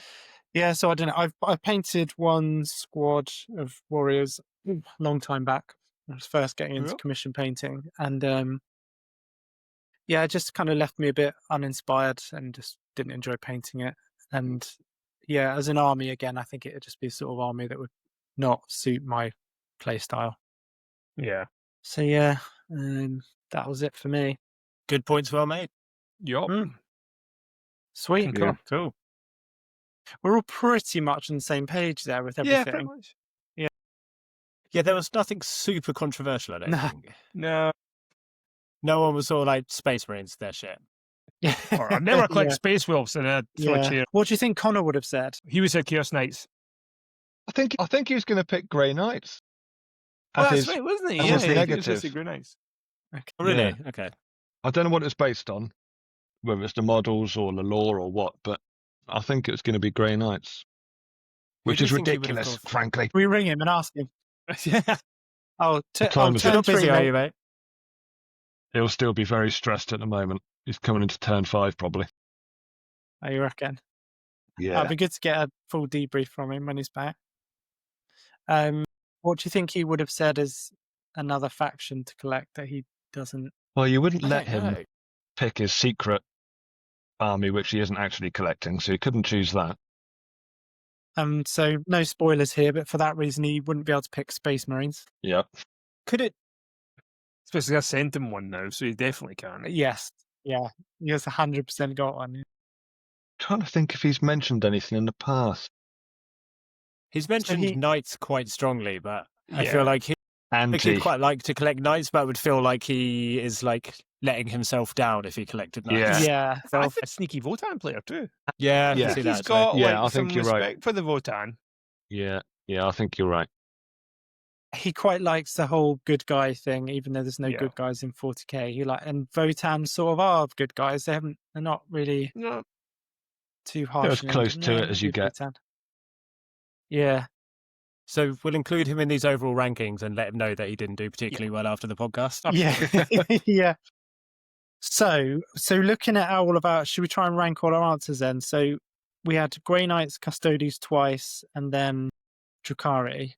Yeah, so I don't know. I've painted one squad of warriors a long time back. I was first getting into commission painting, and it just kind of left me a bit uninspired and just didn't enjoy painting it. And yeah, as an army again, I think it would just be a sort of army that would not suit my play style. Yeah. So yeah, that was it for me. Good points, well made. Yup. Sweet. Cool. We're all pretty much on the same page there with everything. Yeah, pretty much. Yeah, there was nothing super controversial, I don't think. No. No one was all like Space Marines, their shit. Yeah. Or I've never clicked Space Wolves and I'd throw a chair. What do you think Connor would have said? He would say Chaos Knights. I think he was going to pick Grey Knights. That's right, wasn't he? As his He negative. was Grey Knights. Okay. Oh, really? Yeah. Okay. I don't know what it's based on, whether it's the models or the lore or what, but I think it's going to be Grey Knights, which is ridiculous, frankly. We ring him and ask him. Yeah. Turn busy, are you, mate? He'll still be very stressed at the moment. He's coming into turn 5, probably. Oh, you reckon? Yeah. It'd be good to get a full debrief from him when he's back. What do you think he would have said as another faction to collect that he doesn't? Well, you wouldn't let him pick his secret army, which he isn't actually collecting, so he couldn't choose that. So no spoilers here, but for that reason, he wouldn't be able to pick Space Marines. Yep. Could it? Especially I sent him one now, so he definitely can. Yes. Yeah. He has 100% got one. Trying to think if he's mentioned anything in the past. He's mentioned he- knights quite strongly, but I Yeah. feel like he'd Anti. quite like to collect knights, but would feel like he is like letting himself down if he collected knights. Yeah. I think a sneaky Votan player too. Yeah, I Yeah. can see He's that. got Yeah, like I think some you're right. respect for the Votan. Yeah, I think you're right. He quite likes the whole good guy thing, even though there's no Yeah. good guys in 40k. And Votan sort of are good guys. They're not really No, too harsh. as close to it as you get. Votan. Yeah. So we'll include him in these overall rankings and let him know that he didn't do particularly well after the podcast. Yeah. Yeah. So looking at all of our, should we try and rank all our answers then? So we had Grey Knights, Custodes twice, and then Drukhari.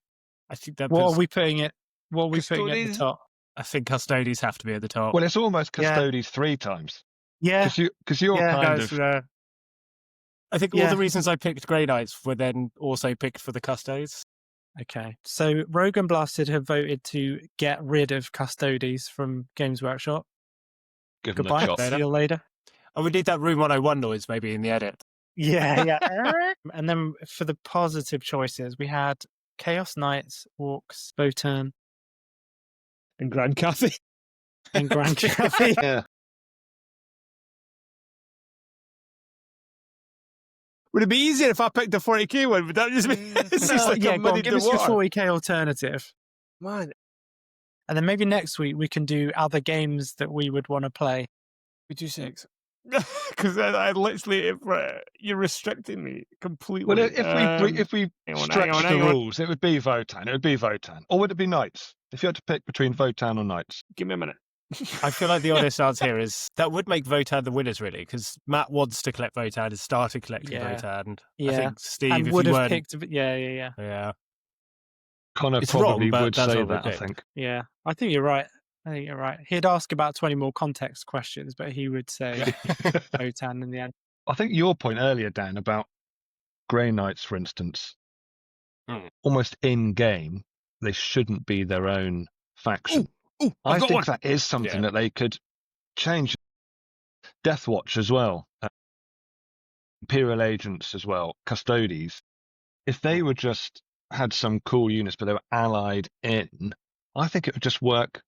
I think that. What are we putting it? What are we putting at the Custodes? top? I think Custodes have to be at the top. Well, it's almost Yeah. Custodes 3 times. Yeah. Because you're Yeah. kind Goes, of... I think all Yeah. the reasons I picked Grey Knights were then also picked for the Custodes. Okay. So Rogue and Blasted have voted to get rid of Custodes from Games Workshop. Give them a Goodbye. chop. See you later. Oh, we need that Room 101 noise maybe in the edit. Yeah, yeah. And then for the positive choices, we had Chaos Knights, Orcs, Votan, and Grand Cathy. and Grand Cathy. Yeah. Would it be easier if I picked the 40k one? Would that just be? It's just like yeah, a go on, muddy give us your 40k alternative. Man, And then maybe next week we can do other games that we would want to play. we do 6. Because I literally, you're restricting me completely. Well, if we hang on, stretch hang the on. rules, it would be Votan. It would be Votan. Or would it be Knights? If you had to pick between Votan or Knights. Give me a minute. I feel like the honest answer here is that would make Votan the winners, really, because Matt wants to collect Votan, has started collecting Yeah. Votan. Yeah. I think Steve, And if would you have weren't, picked. Yeah. yeah, Connor It's probably wrong, but would that's say what we that, I picked. think. Yeah. I think you're right. He'd ask about 20 more context questions, but he would say Votan in the end. I think your point earlier, Dan, about Grey Knights, for instance, almost in-game, they shouldn't be their own faction. Ooh, I I've got think one. that is something Yeah. that they could change. Death Watch as well. Imperial Agents as well. Custodes. If they were just had some cool units, but they were allied in, I think it would just work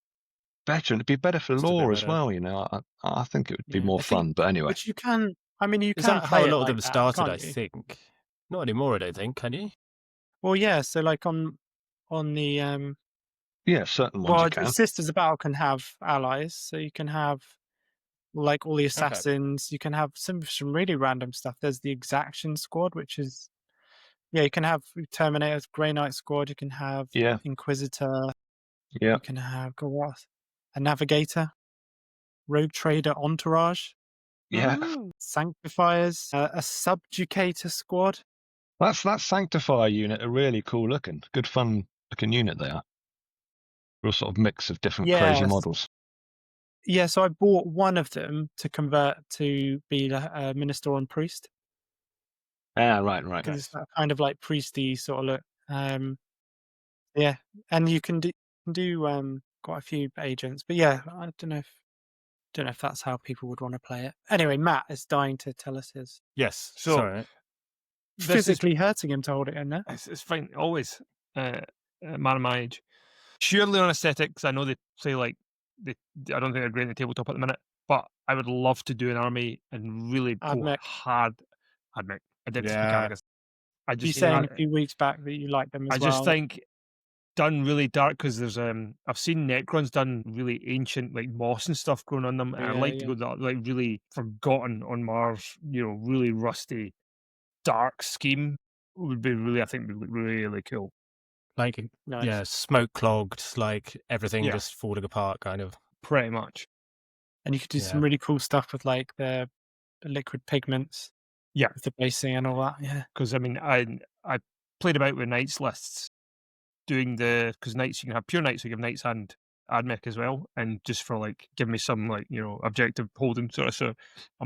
better. And it'd be better for Just a bit lore as better. well, you know. I think it would be Yeah, more I think- fun. But anyway. Which you can. I mean, you is can that play how a it lot of like them that, started? can't I you? think not anymore. I don't think. Can you? Well, yeah. So like on the Yeah, certain ones you can. Sisters of Battle can have allies, so you can have like all the assassins. You can have some really random stuff. There's the Exaction Squad, which is you can have Terminator, Grey Knight Squad. You can have Yeah. Inquisitor. Yeah. You can have a Navigator, Rogue Trader Entourage, Yeah. Sanctifiers, a Subjugator Squad. That's that Sanctifier unit are really cool looking. Good fun looking unit they are. Real sort of mix of different crazy Yes. models. Yeah, so I bought one of them to convert to be a Minister and Priest. Ah, right. Because it's that kind of like priesty sort of look. Yeah, and you can do quite a few agents, but yeah, I don't know if that's how people would want to play it. Anyway, Matt is dying to tell us his. Yes. So- Sorry. This is- Physically hurting him to hold it in there. It's fine, always. Man of my age. Surely on aesthetics, I know they say like I don't think they're great in the tabletop at the minute, but I would love to do an army and really go Admech. hard. Admech. Adeptus Yeah. Mechanicus. I You just saying think a few weeks back that you like them as I well. just think done really dark because there's I've seen Necrons done really ancient like moss and stuff growing on them, and I'd Yeah, like to go that like really forgotten on Mars, really rusty, dark scheme would be really, I think, really cool. Like Nice. yeah, smoke clogged, like everything Yeah. just falling apart, kind of. Pretty much. And you could do some Yeah. really cool stuff with like the liquid pigments. Yeah. With the basing and all that. Yeah. Because I mean, I played about with knights lists, doing because knights you can have pure knights, so you have knights and admech as well, and just for like give me some like objective holding sort of. So I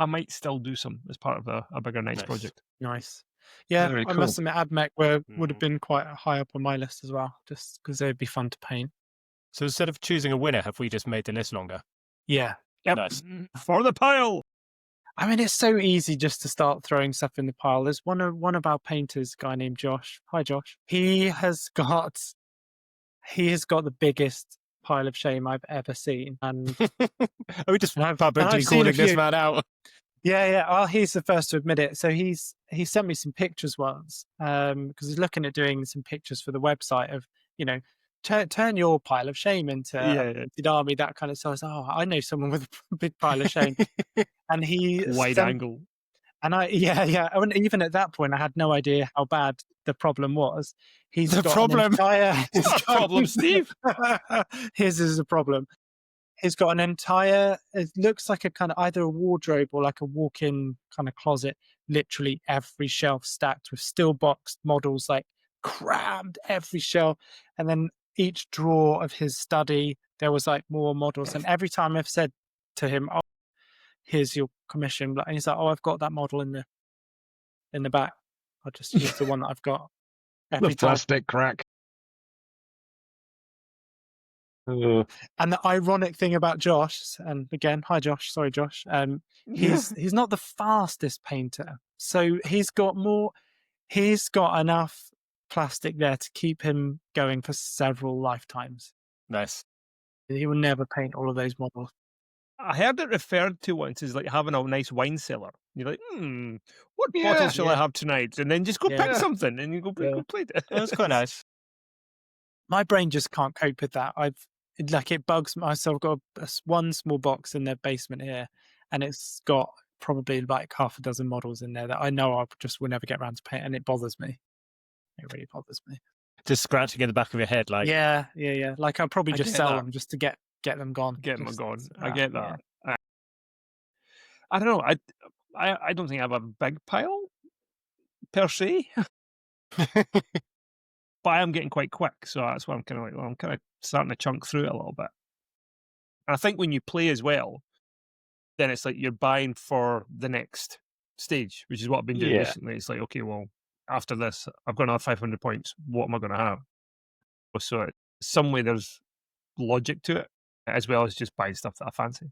might still do some as part of a bigger knights Nice. project. Nice. Yeah, Very I cool. must admit, AdMech would have been quite high up on my list as well, just because they'd be fun to paint. So instead of choosing a winner, have we just made the list longer? Yeah. Yep. Nice. For the pile. I mean, it's so easy just to start throwing stuff in the pile. There's one of our painters, a guy named Josh. Hi, Josh. He has got the biggest pile of shame I've ever seen, and Are we just And I've publicly seen a calling this few. man out? yeah. Well, he's the first to admit it. So he sent me some pictures once, because he's looking at doing some pictures for the website of, turn your pile of shame into Yeah. painted army, that kind of stuff. I was like, oh, I know someone with a big pile of shame, and he Wide sent angle. And yeah. And even at that point, I had no idea how bad the problem was. He's The got problem? An entire, It's not a problem, Steve. His is a problem. He's got an entire. It looks like a kind of either a wardrobe or like a walk-in kind of closet. Literally every shelf stacked with still boxed models, like crammed every shelf, and then each drawer of his study there was like more models. And every time I've said to him, "Oh, here's your commission," and he's like, "Oh, I've got that model in the back. I'll just use the one that I've got." Every The time. plastic crack. Ugh. And the ironic thing about Josh, and again, hi Josh, sorry Josh, he's not the fastest painter, so he's got enough plastic there to keep him going for several lifetimes. Nice. He will never paint all of those models. I heard it referred to once as like having a nice wine cellar. You're like, what Yeah. bottle shall I Yeah. have tonight? And then just go Yeah. pick something and you go play it. That's quite nice. My brain just can't cope with that. It bugs me. So I've got one small box in the basement here, and it's got probably like half a dozen models in there that I know I just will never get around to paint, and it bothers me. It really bothers me. Just scratching in the back of your head, like, Yeah. Like I'll probably I just get sell that. them just to get them gone. Get them Just- gone. I ah, get yeah. that. I don't know. I don't think I have a big pile per se, but I am getting quite quick, so that's why I'm kind of like, well, I'm kind of starting to chunk through it a little bit. And I think when you play as well, then it's like you're buying for the next stage, which is what I've been doing Yeah. recently. It's like, okay, well, after this, I've got another 500 points. What am I going to have? So some way there's logic to it, as well as just buying stuff that I fancy.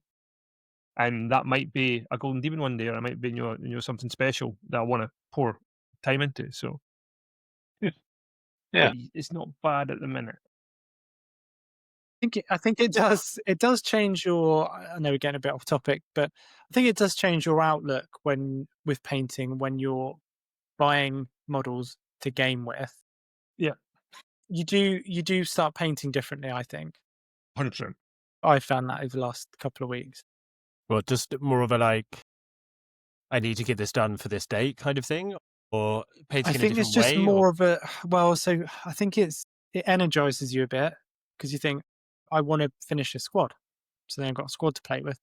And that might be a golden demon one day, or it might be something special that I want to pour time into. So Yeah. it's not bad at the minute. I think it does. It does change your. I know we're getting a bit off topic, but I think it does change your outlook with painting when you're buying models to game with. Yeah. You do start painting differently. I think 100%. I found that over the last couple of weeks. well, just more of a like, I need to get this done for this date kind of thing, or painting I in a think different it's just way. more of a so I think it energizes you a bit because you think I want to finish a squad, so then I've got a squad to play with.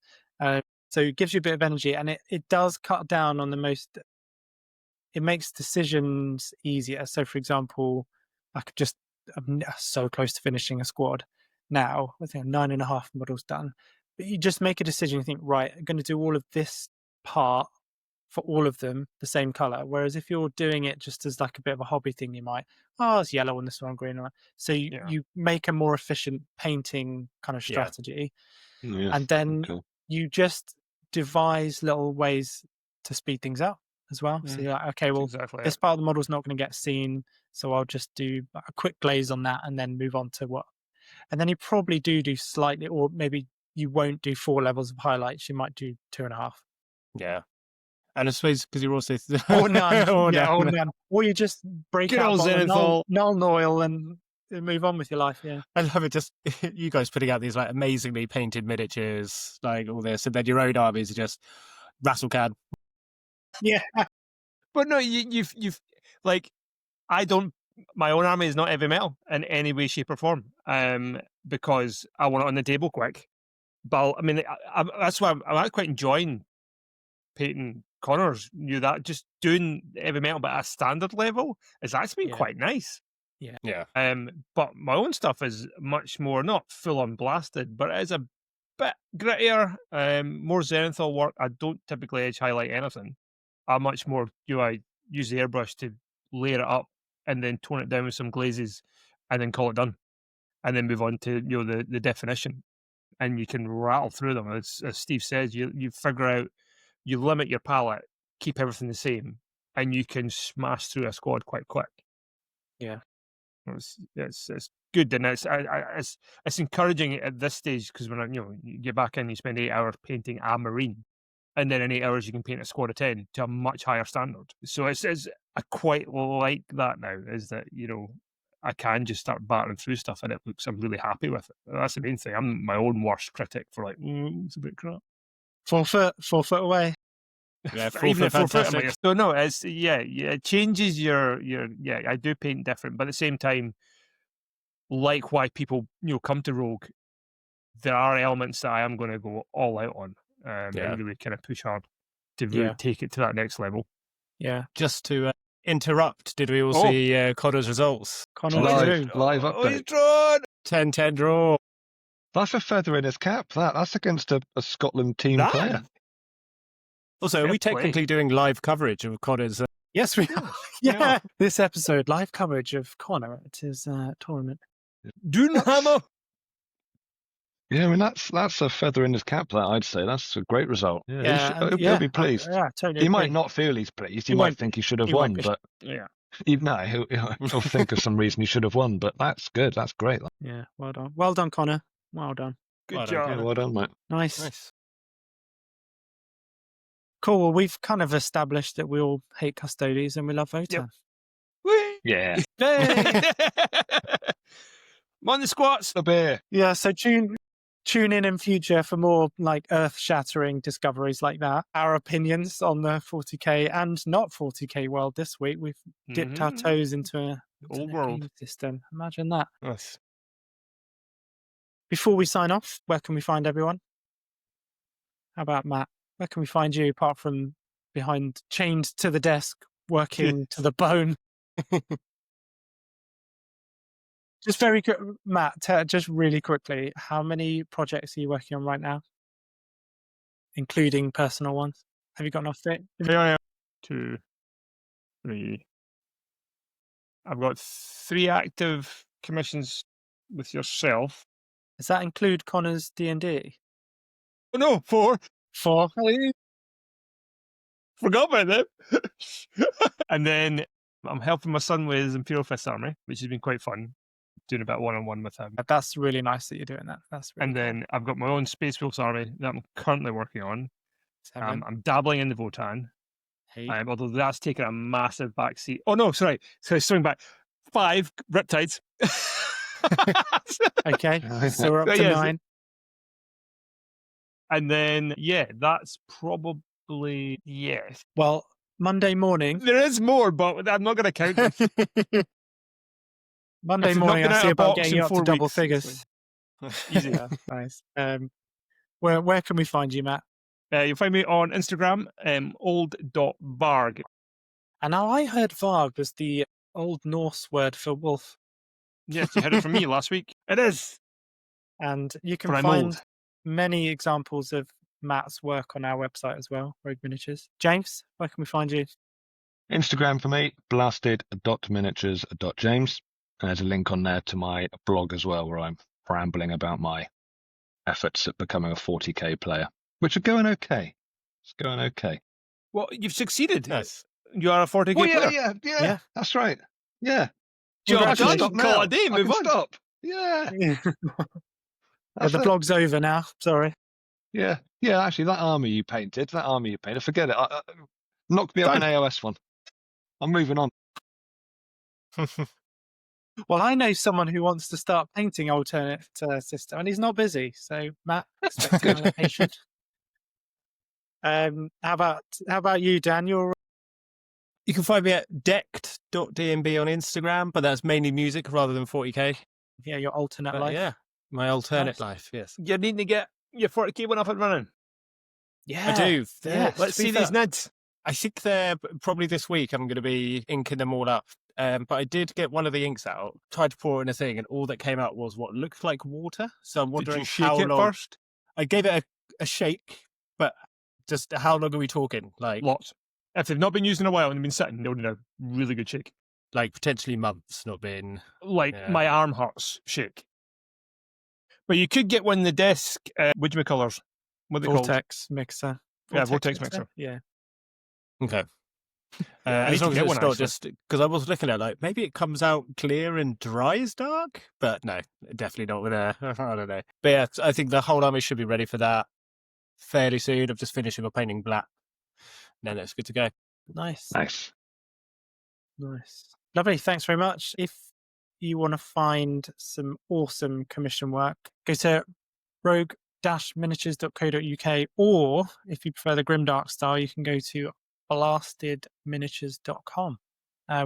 So it gives you a bit of energy, and it does cut down on it makes decisions easier. So for example, I'm so close to finishing a squad now. I think I'm 9.5 models done, but you just make a decision. You think, right, I'm going to do all of this part for all of them the same color. Whereas if you're doing it just as like a bit of a hobby thing, you might, it's yellow on this one, green on that. So you make a more efficient painting kind of strategy. Yes. And then Okay. you just devise little ways to speed things up as well. So you're like, okay, well, exactly this part of the model's not going to get seen, so I'll just do a quick glaze on that and then move on to what. And then you probably do slightly, or maybe you won't do 4 levels of highlights. You might do 2.5. Yeah. And I suppose because you're also Or none. or Yeah, none. or none. Or you just break Good out old a bottle of Zenithal. null oil and move on with your life. Yeah. I love it. Just you guys putting out these like amazingly painted miniatures, like all this, and then your own armies are just Rattlecan. Yeah. But no, you've like, my own army is not heavy metal in any way, shape, or form, because I want it on the table quick. But I mean, that's why I'm quite enjoying painting Connors. That just doing heavy metal, but at a standard level, is actually been quite nice. Yeah. But my own stuff is much more not full on blasted, but it is a bit grittier, more Zenithal work. I don't typically edge highlight anything. I'm much more UI use the airbrush to layer it up and then tone it down with some glazes and then call it done. And then move on to the definition. And you can rattle through them. As Steve says, you figure out, you limit your palette, keep everything the same, and you can smash through a squad quite quick. Yeah. It's good, and it's encouraging at this stage, because when you get back in, you spend 8 hours painting a marine, and then in 8 hours you can paint a squad of 10 to a much higher standard. So I quite like that now, is that I can just start battering through stuff and it looks, I'm really happy with it. That's the main thing. I'm my own worst critic for it's a bit crap. 4 foot away. Yeah, Even at 4 foot, I'm fantastic. like, so no, it changes your I do paint different, but at the same time, like why people come to Rogue, there are elements that I am going to go all out on, and really kind of push hard to really take it to that next level. Yeah. Just to interrupt, did we all see Connor's results? Connor Live update. He's drawn! 10-10 draw. That's a feather in his cap. That's against a Scotland team player. Also, are we technically doing live coverage of Connor's? Yes, we are. Yeah. This episode, live coverage of Connor at his tournament. Doonhammer! Yeah, I mean that's a feather in his cap. That I'd say that's a great result. Yeah, he'll be pleased. Totally. He might not feel he's pleased. He might think he should have won, but he'll think of some reason he should have won. But that's good. That's great. Yeah, well done, Connor. Well done. Good job. Yeah, well done, mate. Nice. Cool. Well, we've kind of established that we all hate Custodes and we love Votan. Yep. Yeah. Hey! I'm on the squats. The beer. Yeah, so tune in future for more like earth-shattering discoveries like that. Our opinions on the 40k and not 40k world this week. We've dipped our toes into an old world system. Imagine that. Yes. Before we sign off, where can we find everyone? How about Matt? Where can we find you apart from behind, chained to the desk, working to the bone? Just very quick, Matt, just really quickly, how many projects are you working on right now? Including personal ones? Have you got enough fit? Yeah. 2, 3. I've got 3 active commissions with yourself. Does that include Connor's D&D? Oh no, 4. 4. Forgot about them. And then I'm helping my son with his Imperial Fist Army, which has been quite fun. Doing about one-on-one with him. That's really nice that you're doing that. That's really and then I've got my own Space Wolves army that I'm currently working on. I'm dabbling in the Votan, although that's taken a massive backseat. Oh no, sorry, swing back. 5 Riptides. Okay, so we're up to 9. And then that's probably yes. Well, Monday morning. There is more, but I'm not going to count them. Monday morning, I see about getting you up to double weeks, figures. Easy. Yeah, nice. Where can we find you, Matt? You'll find me on Instagram, old.varg. And now I heard Varg was the Old Norse word for wolf. Yes, you heard it from me last week. It is. And you can find many examples of Matt's work on our website as well, Rogue Miniatures. James, where can we find you? Instagram for me, blasted.miniatures.james. And there's a link on there to my blog as well, where I'm rambling about my efforts at becoming a 40k player, which are going okay. It's going okay. Well, you've succeeded. Yes. You are a 40k player. Yeah. That's right. Yeah. Job done. Stop now. Call a day, move on. Stop. Yeah. The blog's over now. Sorry. Yeah. Actually, that army you painted, forget it. Knocked me up an AOS one. I'm moving on. Well, I know someone who wants to start painting alternate system, and he's not busy. So, Matt, expect an allocation. How about you, Dan? You can find me at decked.dnb on Instagram, but that's mainly music rather than 40k. Yeah, your alternate life. Yeah, my alternate life. Yes, You need to get your 40k one up and running. Yeah, I do. Yeah, Let's see these nids. I think they're probably this week. I'm going to be inking them all up. But I did get one of the inks out, tried to pour it in a thing, and all that came out was what looked like water. So I'm wondering Did you shake how it long. first? I gave it a shake, but just how long are we talking? Like Lots. If they've not been used in a while and they've been sitting, they're in a really good shake. Like potentially months not been. Like Yeah. my arm hurts shake. But you could get one in the desk. Whatchamacallers? What are they called? Vortex mixer. Yeah, vortex mixer. Yeah. Okay. I need As to long as get it's one, not actually. just because I was looking at like maybe it comes out clear and dry as dark, but no, definitely not with a. I don't know. But yeah, I think the whole army should be ready for that fairly soon. I'm just finishing my painting black. Then it's good to go. Nice. Nice. Nice. Lovely. Thanks very much. If you want to find some awesome commission work, go to rogue-miniatures.co.uk, or if you prefer the grimdark style, you can go to blastedminiatures.com.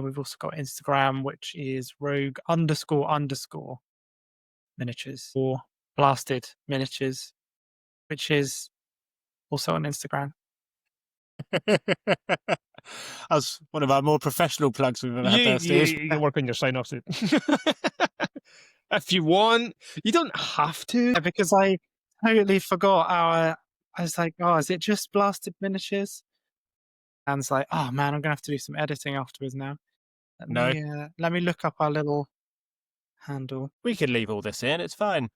We've also got Instagram, which is rogue__miniatures, or blasted miniatures, which is also on Instagram. That's one of our more professional plugs we've ever had there, Steve. You can work on your sign-off suit. If you want. You don't have to. Yeah, because I totally forgot I was like, oh, is it just blasted miniatures? And it's like, oh man, I'm gonna have to do some editing afterwards now. No. Let me look up our little handle. We can leave all this in. It's fine.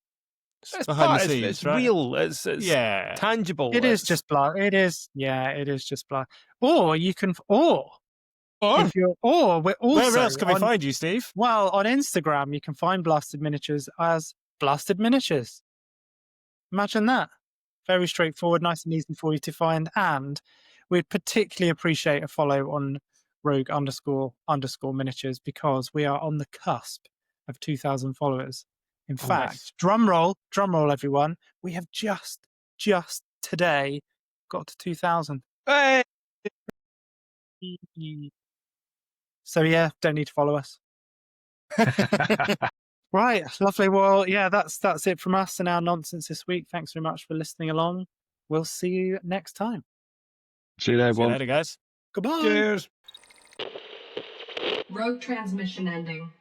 It's behind the scenes, it's right? real. It's Yeah. tangible. It is just blast. It is just blast. Or you can, Or if you're, or we're also Where else can we on- find you, Steve? Well, on Instagram, you can find Blasted Miniatures as Blasted Miniatures. Imagine that. Very straightforward, nice and easy for you to find. And we'd particularly appreciate a follow on rogue__miniatures, because we are on the cusp of 2,000 followers. In fact, nice. drum roll, everyone. We have just today got to 2,000. hey, So yeah, don't need to follow us. Right, lovely. Well, yeah, that's it from us and our nonsense this week. Thanks very much for listening along. We'll see you next time. See you there, See you everyone. later, guys. Goodbye. cheers. Rogue transmission ending.